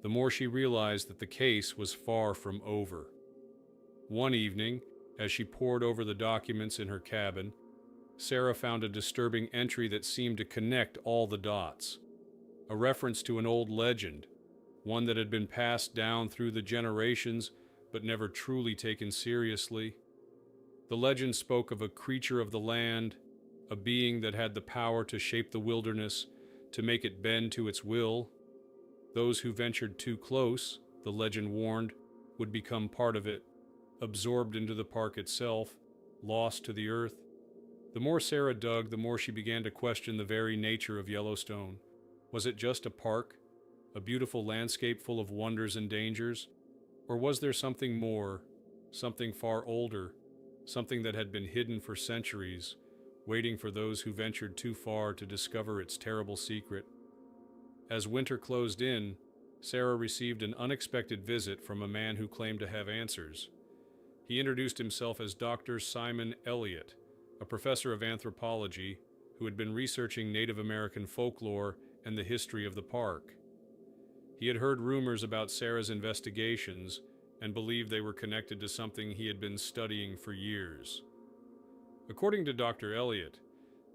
the more she realized that the case was far from over. One evening, as she pored over the documents in her cabin, Sarah found a disturbing entry that seemed to connect all the dots. A reference to an old legend, one that had been passed down through the generations but never truly taken seriously. The legend spoke of a creature of the land, a being that had the power to shape the wilderness, to make it bend to its will. Those who ventured too close, the legend warned, would become part of it, absorbed into the park itself, lost to the earth. The more Sarah dug, the more she began to question the very nature of Yellowstone. Was it just a park, a beautiful landscape full of wonders and dangers? Or was there something more, something far older, something that had been hidden for centuries, waiting for those who ventured too far to discover its terrible secret? As winter closed in, Sarah received an unexpected visit from a man who claimed to have answers. He introduced himself as Dr. Simon Elliott, a professor of anthropology who had been researching Native American folklore and the history of the park. He had heard rumors about Sarah's investigations and believed they were connected to something he had been studying for years. According to Dr. Elliott,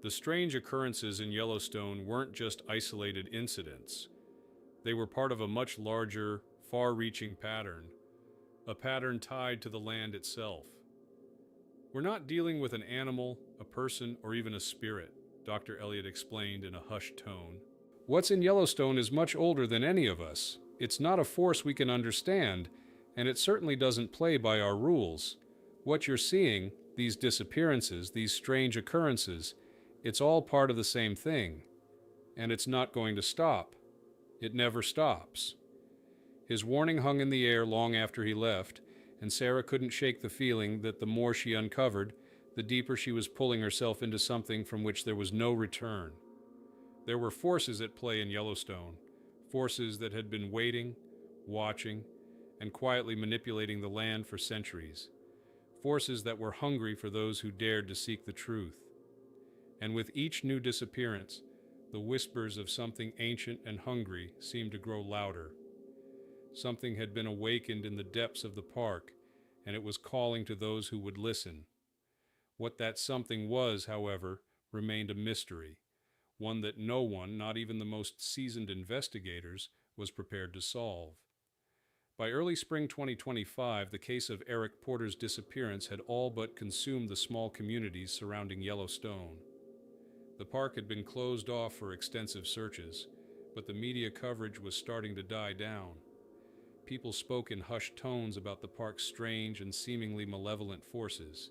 the strange occurrences in Yellowstone weren't just isolated incidents. They were part of a much larger, far-reaching pattern, a pattern tied to the land itself. We're not dealing with an animal, a person, or even a spirit, Dr. Elliott explained in a hushed tone. What's in Yellowstone is much older than any of us. It's not a force we can understand, and it certainly doesn't play by our rules. What you're seeing, these disappearances, these strange occurrences, it's all part of the same thing. And it's not going to stop. It never stops. His warning hung in the air long after he left, and Sarah couldn't shake the feeling that the more she uncovered, the deeper she was pulling herself into something from which there was no return. There were forces at play in Yellowstone, forces that had been waiting, watching, and quietly manipulating the land for centuries, forces that were hungry for those who dared to seek the truth. And with each new disappearance, the whispers of something ancient and hungry seemed to grow louder. Something had been awakened in the depths of the park, and it was calling to those who would listen. What that something was, however, remained a mystery, one that no one, not even the most seasoned investigators, was prepared to solve. By early spring 2025, the case of Eric Porter's disappearance had all but consumed the small communities surrounding Yellowstone. The park had been closed off for extensive searches, but the media coverage was starting to die down. People spoke in hushed tones about the park's strange and seemingly malevolent forces.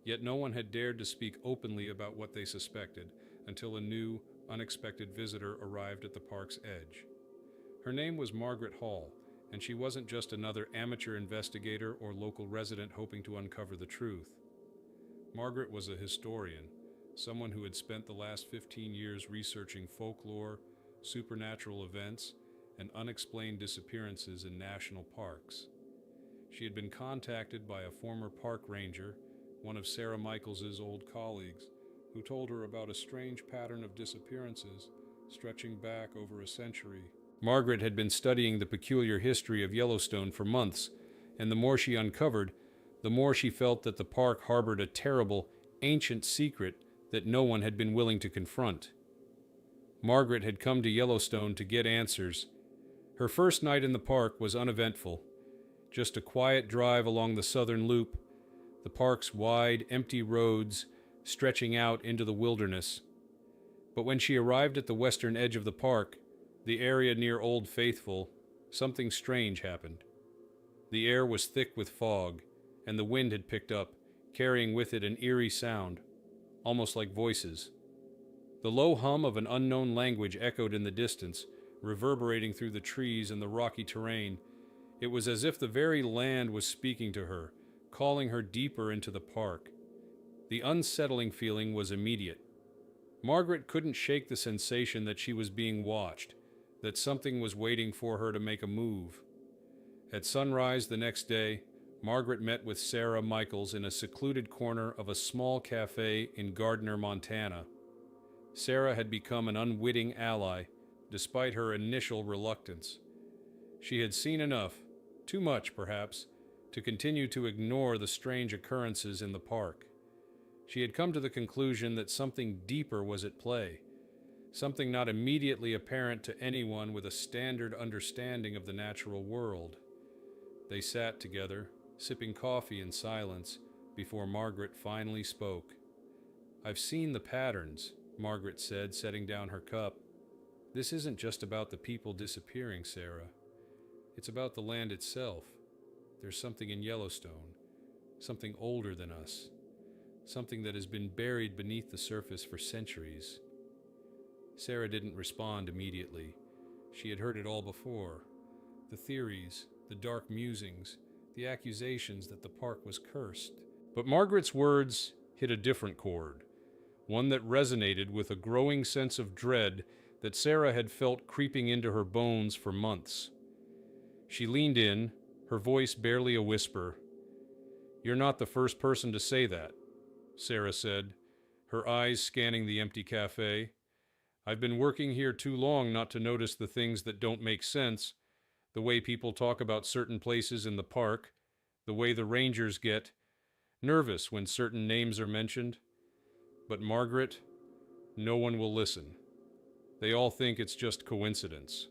Yet no one had dared to speak openly about what they suspected until a new, unexpected visitor arrived at the park's edge. Her name was Margaret Hall, and she wasn't just another amateur investigator or local resident hoping to uncover the truth. Margaret was a historian, someone who had spent the last 15 years researching folklore, supernatural events, and unexplained disappearances in national parks. She had been contacted by a former park ranger, one of Sarah Michaels's old colleagues, who told her about a strange pattern of disappearances stretching back over a century. Margaret had been studying the peculiar history of Yellowstone for months, and the more she uncovered, the more she felt that the park harbored a terrible, ancient secret that no one had been willing to confront. Margaret had come to Yellowstone to get answers. Her first night in the park was uneventful. Just a quiet drive along the southern loop, the park's wide, empty roads stretching out into the wilderness. But when she arrived at the western edge of the park, the area near Old Faithful, something strange happened. The air was thick with fog, and the wind had picked up, carrying with it an eerie sound, almost like voices. The low hum of an unknown language echoed in the distance, reverberating through the trees and the rocky terrain. It was as if the very land was speaking to her, calling her deeper into the park. The unsettling feeling was immediate. Margaret couldn't shake the sensation that she was being watched, that something was waiting for her to make a move. At sunrise the next day, Margaret met with Sarah Michaels in a secluded corner of a small cafe in Gardner, Montana. Sarah had become an unwitting ally, despite her initial reluctance. She had seen enough, too much perhaps, to continue to ignore the strange occurrences in the park. She had come to the conclusion that something deeper was at play, something not immediately apparent to anyone with a standard understanding of the natural world. They sat together, sipping coffee in silence, before Margaret finally spoke. "I've seen the patterns," Margaret said, setting down her cup. "This isn't just about the people disappearing, Sarah. It's about the land itself. There's something in Yellowstone, something older than us, something that has been buried beneath the surface for centuries." Sarah didn't respond immediately. She had heard it all before. The theories, the dark musings, the accusations that the park was cursed. But Margaret's words hit a different chord, one that resonated with a growing sense of dread that Sarah had felt creeping into her bones for months. She leaned in, her voice barely a whisper. "You're not the first person to say that," Sarah said, her eyes scanning the empty cafe. "I've been working here too long not to notice the things that don't make sense, the way people talk about certain places in the park, the way the rangers get nervous when certain names are mentioned. But Margaret, no one will listen. They all think it's just coincidence,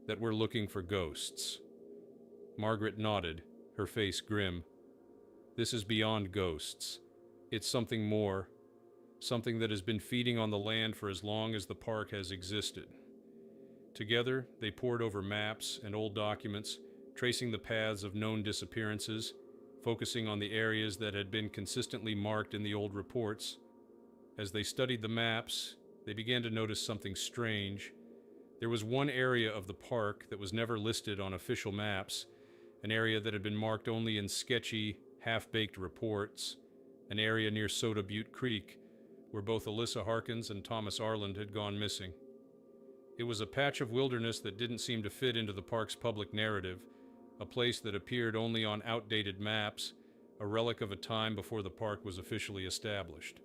that we're looking for ghosts." Margaret nodded, her face grim. "This is beyond ghosts. It's something more, something that has been feeding on the land for as long as the park has existed." Together, they pored over maps and old documents, tracing the paths of known disappearances, focusing on the areas that had been consistently marked in the old reports. As they studied the maps, they began to notice something strange. There was one area of the park that was never listed on official maps, an area that had been marked only in sketchy, half-baked reports, an area near Soda Butte Creek, where both Alyssa Harkins and Thomas Arland had gone missing. It was a patch of wilderness that didn't seem to fit into the park's public narrative, a place that appeared only on outdated maps, a relic of a time before the park was officially established.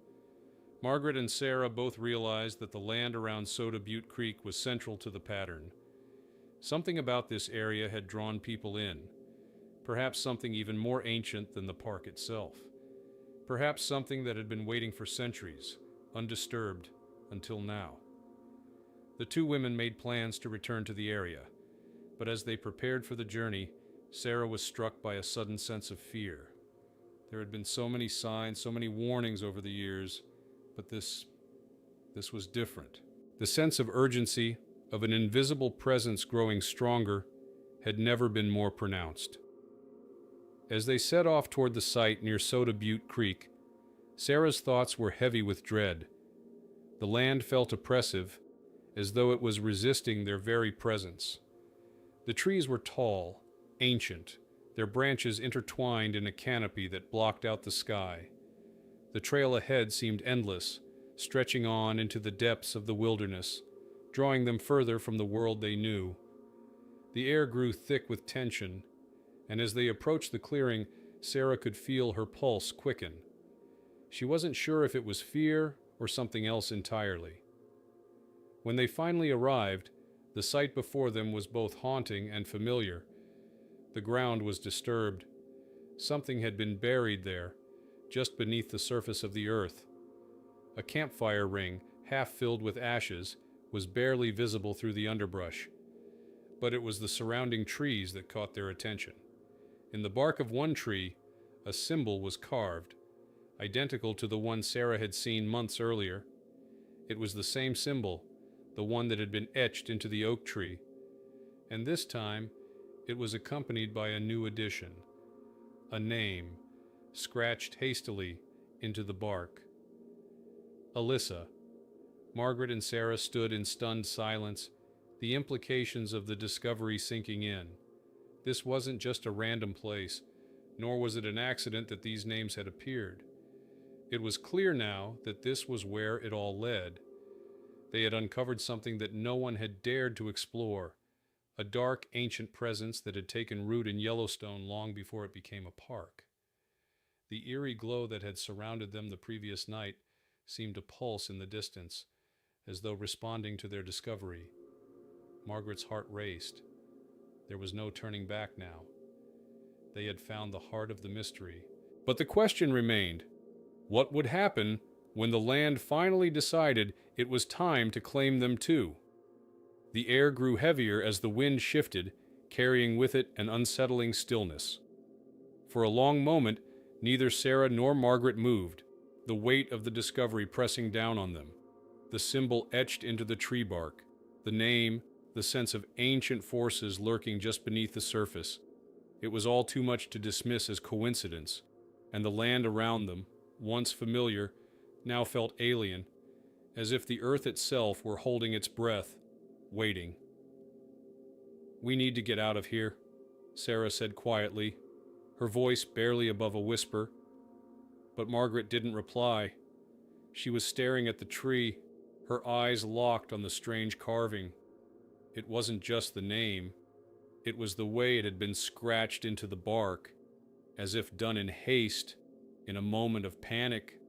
Margaret and Sarah both realized that the land around Soda Butte Creek was central to the pattern. Something about this area had drawn people in, perhaps something even more ancient than the park itself. Perhaps something that had been waiting for centuries, undisturbed, until now. The two women made plans to return to the area, But as they prepared for the journey, Sarah was struck by a sudden sense of fear. There had been so many signs, so many warnings over the years, but this was different. The sense of urgency, of an invisible presence growing stronger, had never been more pronounced. As they set off toward the site near Soda Butte Creek, Sarah's thoughts were heavy with dread. The land felt oppressive, as though it was resisting their very presence. The trees were tall, ancient, their branches intertwined in a canopy that blocked out the sky. The trail ahead seemed endless, stretching on into the depths of the wilderness, drawing them further from the world they knew. The air grew thick with tension, and as they approached the clearing, Sarah could feel her pulse quicken. She wasn't sure if it was fear or something else entirely. When they finally arrived, the sight before them was both haunting and familiar. The ground was disturbed. Something had been buried there, just beneath the surface of the earth. A campfire ring, half filled with ashes, was barely visible through the underbrush. But it was the surrounding trees that caught their attention. In the bark of one tree, a symbol was carved, identical to the one Sarah had seen months earlier. It was the same symbol, the one that had been etched into the oak tree. And this time, it was accompanied by a new addition, a name, scratched hastily into the bark. Alyssa. Margaret and Sarah stood in stunned silence, the implications of the discovery sinking in. This wasn't just a random place, nor was it an accident that these names had appeared. It was clear now that this was where it all led. They had uncovered something that no one had dared to explore, a dark, ancient presence that had taken root in Yellowstone long before it became a park. The eerie glow that had surrounded them the previous night seemed to pulse in the distance, as though responding to their discovery. Margaret's heart raced. There was no turning back now. They had found the heart of the mystery. But the question remained, what would happen when the land finally decided it was time to claim them too? The air grew heavier as the wind shifted, carrying with it an unsettling stillness. For a long moment, neither Sarah nor Margaret moved, the weight of the discovery pressing down on them. The symbol etched into the tree bark, the name, the sense of ancient forces lurking just beneath the surface. It was all too much to dismiss as coincidence, and the land around them, once familiar, now felt alien, as if the earth itself were holding its breath, waiting. "We need to get out of here," Sarah said quietly, her voice barely above a whisper. But Margaret didn't reply. She was staring at the tree, her eyes locked on the strange carving. It wasn't just the name. It was the way it had been scratched into the bark, as if done in haste, in a moment of panic.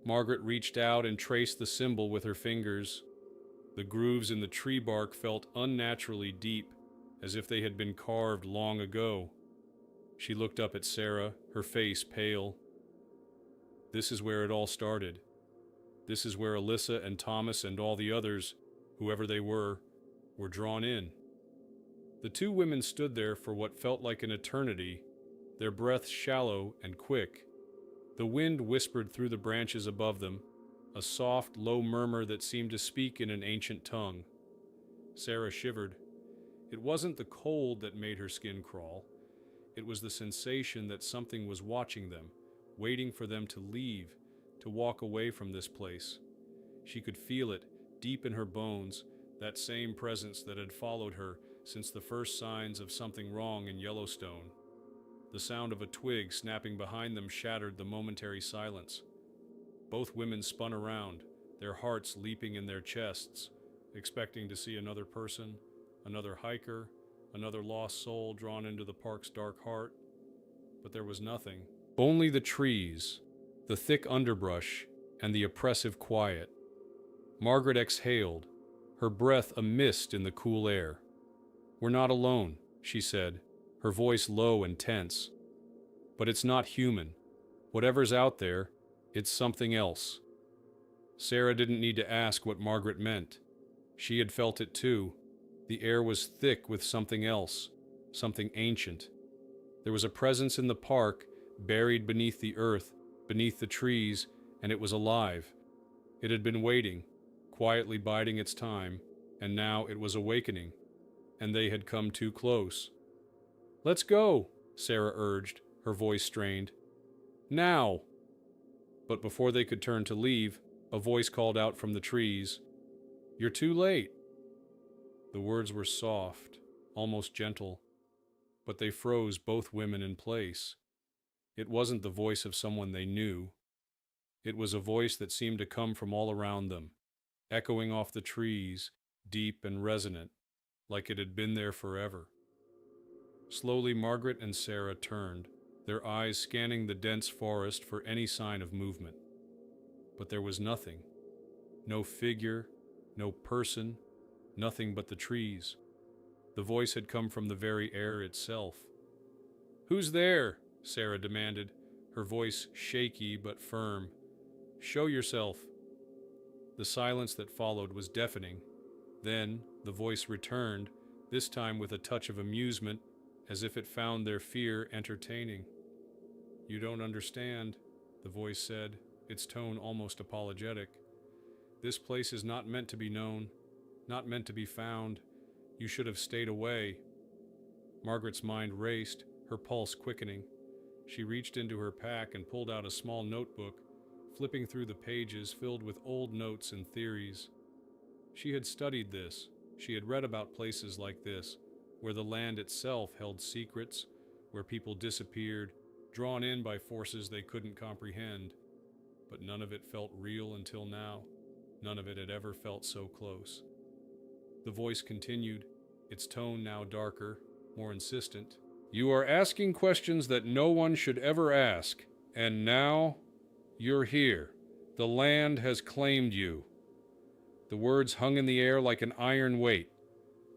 Margaret reached out and traced the symbol with her fingers. The grooves in the tree bark felt unnaturally deep, as if they had been carved long ago. She looked up at Sarah, her face pale. This is where it all started. This is where Alyssa and Thomas and all the others, whoever they were drawn in. The two women stood there for what felt like an eternity, their breaths shallow and quick. The wind whispered through the branches above them, a soft, low murmur that seemed to speak in an ancient tongue. Sarah shivered. It wasn't the cold that made her skin crawl. It was the sensation that something was watching them, waiting for them to leave, to walk away from this place. She could feel it, deep in her bones, that same presence that had followed her since the first signs of something wrong in Yellowstone. The sound of a twig snapping behind them shattered the momentary silence. Both women spun around, their hearts leaping in their chests, expecting to see another person, another hiker, another lost soul drawn into the park's dark heart. But there was nothing. Only the trees, the thick underbrush, and the oppressive quiet. Margaret exhaled, her breath a mist in the cool air. "We're not alone," she said, her voice low and tense. "But it's not human. Whatever's out there, it's something else." Sarah didn't need to ask what Margaret meant. She had felt it too. The air was thick with something else, something ancient. There was a presence in the park, buried beneath the earth, beneath the trees, and it was alive. It had been waiting, quietly biding its time, and now it was awakening, and they had come too close. "Let's go," Sarah urged, her voice strained. "Now!" But before they could turn to leave, a voice called out from the trees, "You're too late." The words were soft, almost gentle, but they froze both women in place. It wasn't the voice of someone they knew. It was a voice that seemed to come from all around them, echoing off the trees, deep and resonant, like it had been there forever. Slowly, Margaret and Sarah turned, their eyes scanning the dense forest for any sign of movement. But there was nothing. No figure, no person, nothing but the trees. The voice had come from the very air itself. "Who's there?" Sarah demanded, her voice shaky but firm. "Show yourself." The silence that followed was deafening. Then the voice returned, this time with a touch of amusement, as if it found their fear entertaining. "You don't understand," the voice said, its tone almost apologetic. "This place is not meant to be known, not meant to be found. You should have stayed away." Margaret's mind raced, her pulse quickening. She reached into her pack and pulled out a small notebook, flipping through the pages filled with old notes and theories. She had studied this. She had read about places like this, where the land itself held secrets, where people disappeared, drawn in by forces they couldn't comprehend. But none of it felt real until now. None of it had ever felt so close. The voice continued, its tone now darker, more insistent. "You are asking questions that no one should ever ask, and now you're here. The land has claimed you." The words hung in the air like an iron weight.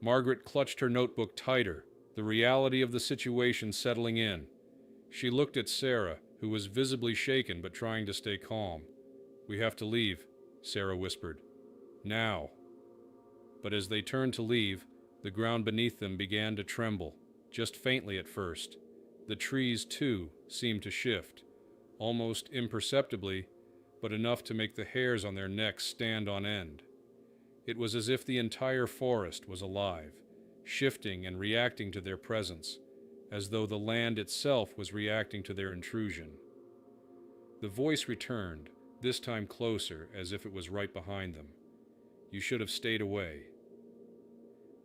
Margaret clutched her notebook tighter, the reality of the situation settling in. She looked at Sarah, who was visibly shaken but trying to stay calm. "We have to leave," Sarah whispered. "Now." But as they turned to leave, the ground beneath them began to tremble, just faintly at first. The trees, too, seemed to shift, almost imperceptibly, but enough to make the hairs on their necks stand on end. It was as if the entire forest was alive, shifting and reacting to their presence, as though the land itself was reacting to their intrusion. The voice returned, this time closer, as if it was right behind them. "You should have stayed away."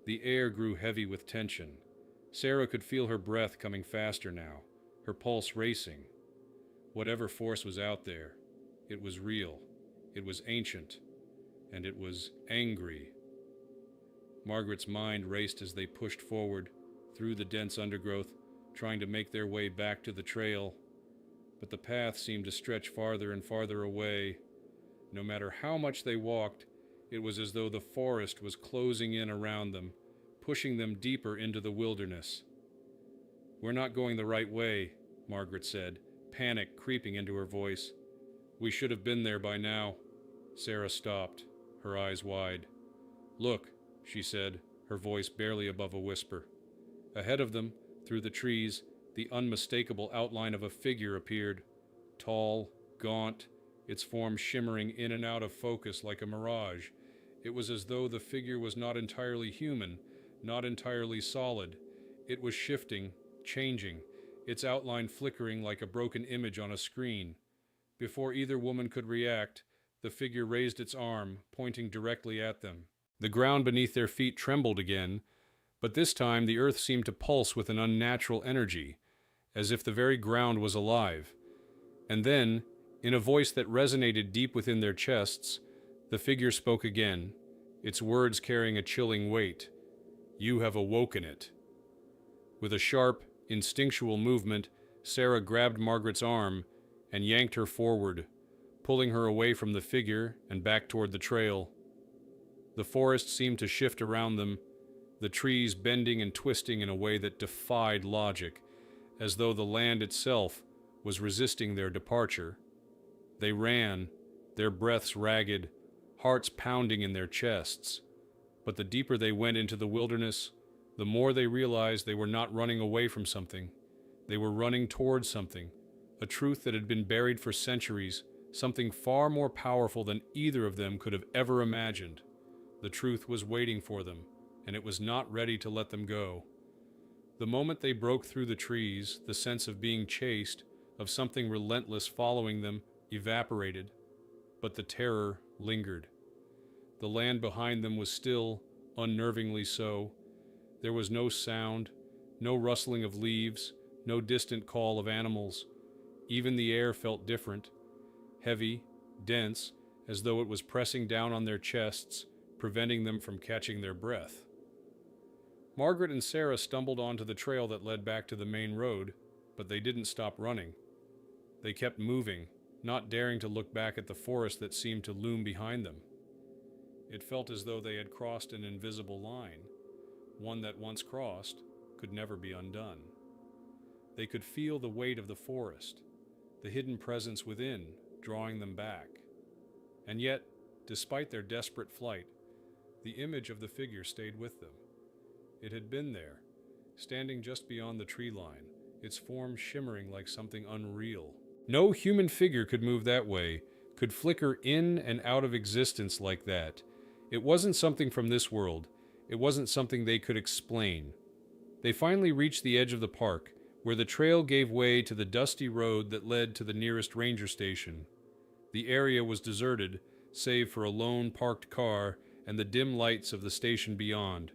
The air grew heavy with tension. Sarah could feel her breath coming faster now, her pulse racing. Whatever force was out there, it was real, it was ancient, and it was angry. Margaret's mind raced as they pushed forward, through the dense undergrowth, trying to make their way back to the trail. But the path seemed to stretch farther and farther away. No matter how much they walked, it was as though the forest was closing in around them, pushing them deeper into the wilderness. "We're not going the right way," Margaret said, panic creeping into her voice. "We should have been there by now." Sarah stopped, her eyes wide. "Look," she said, her voice barely above a whisper. Ahead of them, through the trees, the unmistakable outline of a figure appeared. Tall, gaunt, its form shimmering in and out of focus like a mirage. It was as though the figure was not entirely human, not entirely solid. It was shifting, changing, its outline flickering like a broken image on a screen. Before either woman could react, the figure raised its arm, pointing directly at them. The ground beneath their feet trembled again, but this time the earth seemed to pulse with an unnatural energy, as if the very ground was alive. And then, in a voice that resonated deep within their chests, the figure spoke again, its words carrying a chilling weight. "You have awoken it." With a sharp, instinctual movement, Sarah grabbed Margaret's arm and yanked her forward, pulling her away from the figure and back toward the trail. The forest seemed to shift around them, the trees bending and twisting in a way that defied logic, as though the land itself was resisting their departure. They ran, their breaths ragged, hearts pounding in their chests. But the deeper they went into the wilderness, the more they realized they were not running away from something. They were running towards something, a truth that had been buried for centuries, something far more powerful than either of them could have ever imagined. The truth was waiting for them, and it was not ready to let them go. The moment they broke through the trees, the sense of being chased, of something relentless following them, evaporated, but the terror lingered. The land behind them was still, unnervingly so. There was no sound, no rustling of leaves, no distant call of animals. Even the air felt different, heavy, dense, as though it was pressing down on their chests, preventing them from catching their breath. Margaret and Sarah stumbled onto the trail that led back to the main road, but they didn't stop running. They kept moving, not daring to look back at the forest that seemed to loom behind them. It felt as though they had crossed an invisible line, one that once crossed could never be undone. They could feel the weight of the forest, the hidden presence within, drawing them back. And yet, despite their desperate flight, the image of the figure stayed with them. It had been there, standing just beyond the tree line, its form shimmering like something unreal. No human figure could move that way, could flicker in and out of existence like that. It wasn't something from this world. It wasn't something they could explain. They finally reached the edge of the park, where the trail gave way to the dusty road that led to the nearest ranger station. The area was deserted, save for a lone parked car and the dim lights of the station beyond.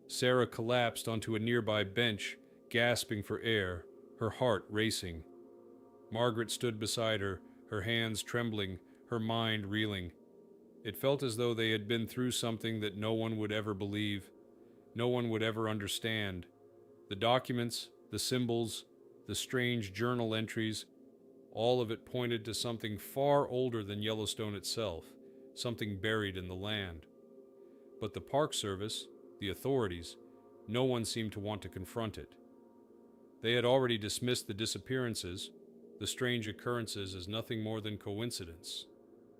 Sarah collapsed onto a nearby bench, gasping for air, her heart racing. Margaret stood beside her, her hands trembling, her mind reeling. It felt as though they had been through something that no one would ever believe, no one would ever understand. The documents, the symbols, the strange journal entries, all of it pointed to something far older than Yellowstone itself, something buried in the land. But the Park Service, the authorities, no one seemed to want to confront it. They had already dismissed the disappearances, the strange occurrences, as nothing more than coincidence.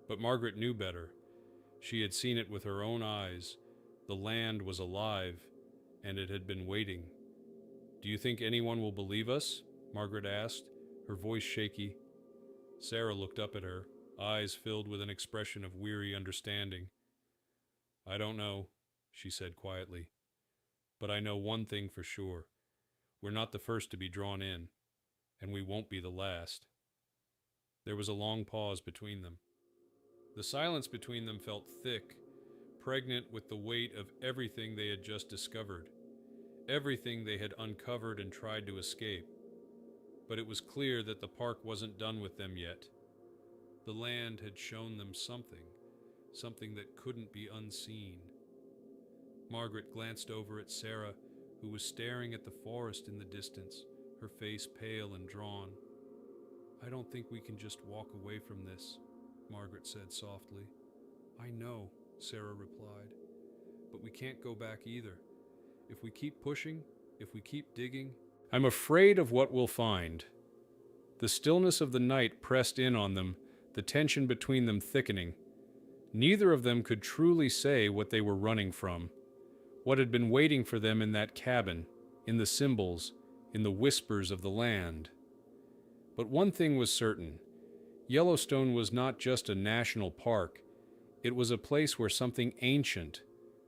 But Margaret knew better. She had seen it with her own eyes. The land was alive, and it had been waiting. "Do you think anyone will believe us?" Margaret asked, her voice shaky. Sarah looked up at her, eyes filled with an expression of weary understanding. "I don't know," she said quietly. "But I know one thing for sure. We're not the first to be drawn in, and we won't be the last." There was a long pause between them. The silence between them felt thick, pregnant with the weight of everything they had just discovered, everything they had uncovered and tried to escape. But it was clear that the park wasn't done with them yet. The land had shown them something that couldn't be unseen. Margaret glanced over at Sarah, who was staring at the forest in the distance, her face pale and drawn. "I don't think we can just walk away from this," Margaret said softly. "I know," Sarah replied, "but we can't go back either. If we keep pushing, if we keep digging, I'm afraid of what we'll find." The stillness of the night pressed in on them, the tension between them thickening. Neither of them could truly say what they were running from, what had been waiting for them in that cabin, in the symbols, in the whispers of the land. But one thing was certain. Yellowstone was not just a national park. It was a place where something ancient,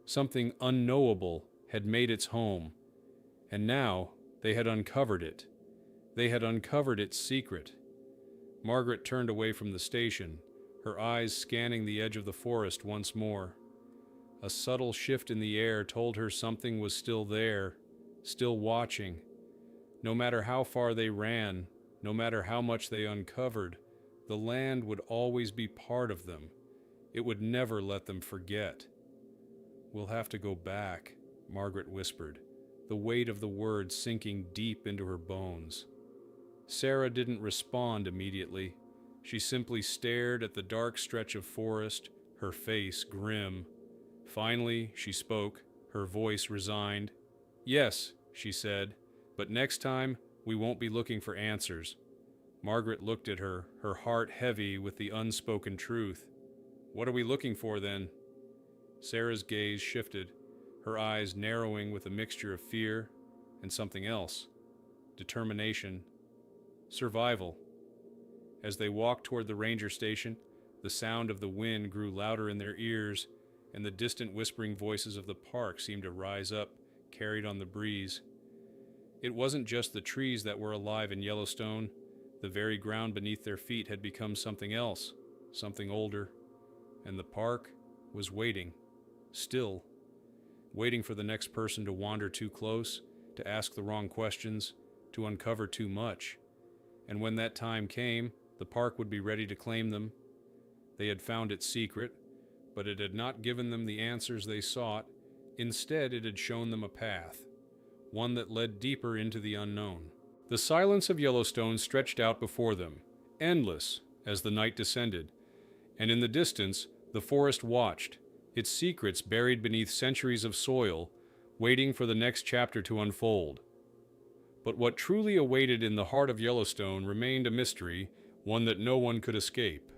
something unknowable, had made its home. And now they had uncovered it. They had uncovered its secret. Margaret turned away from the station, her eyes scanning the edge of the forest once more. A subtle shift in the air told her something was still there, still watching. No matter how far they ran, no matter how much they uncovered, the land would always be part of them. It would never let them forget. "We'll have to go back," Margaret whispered, the weight of the words sinking deep into her bones. Sarah didn't respond immediately. She simply stared at the dark stretch of forest, her face grim. Finally, she spoke, her voice resigned. "Yes," she said, "but next time, we won't be looking for answers." Margaret looked at her, her heart heavy with the unspoken truth. "What are we looking for then?" Sarah's gaze shifted, her eyes narrowing with a mixture of fear and something else: determination, survival. As they walked toward the ranger station, the sound of the wind grew louder in their ears, and the distant whispering voices of the park seemed to rise up, carried on the breeze. It wasn't just the trees that were alive in Yellowstone. The very ground beneath their feet had become something else, something older, and the park was waiting, still, waiting for the next person to wander too close, to ask the wrong questions, to uncover too much. And when that time came, the park would be ready to claim them. They had found its secret, but it had not given them the answers they sought. Instead, it had shown them a path, one that led deeper into the unknown. The silence of Yellowstone stretched out before them, endless as the night descended, and in the distance, the forest watched, its secrets buried beneath centuries of soil, waiting for the next chapter to unfold. But what truly awaited in the heart of Yellowstone remained a mystery, one that no one could escape.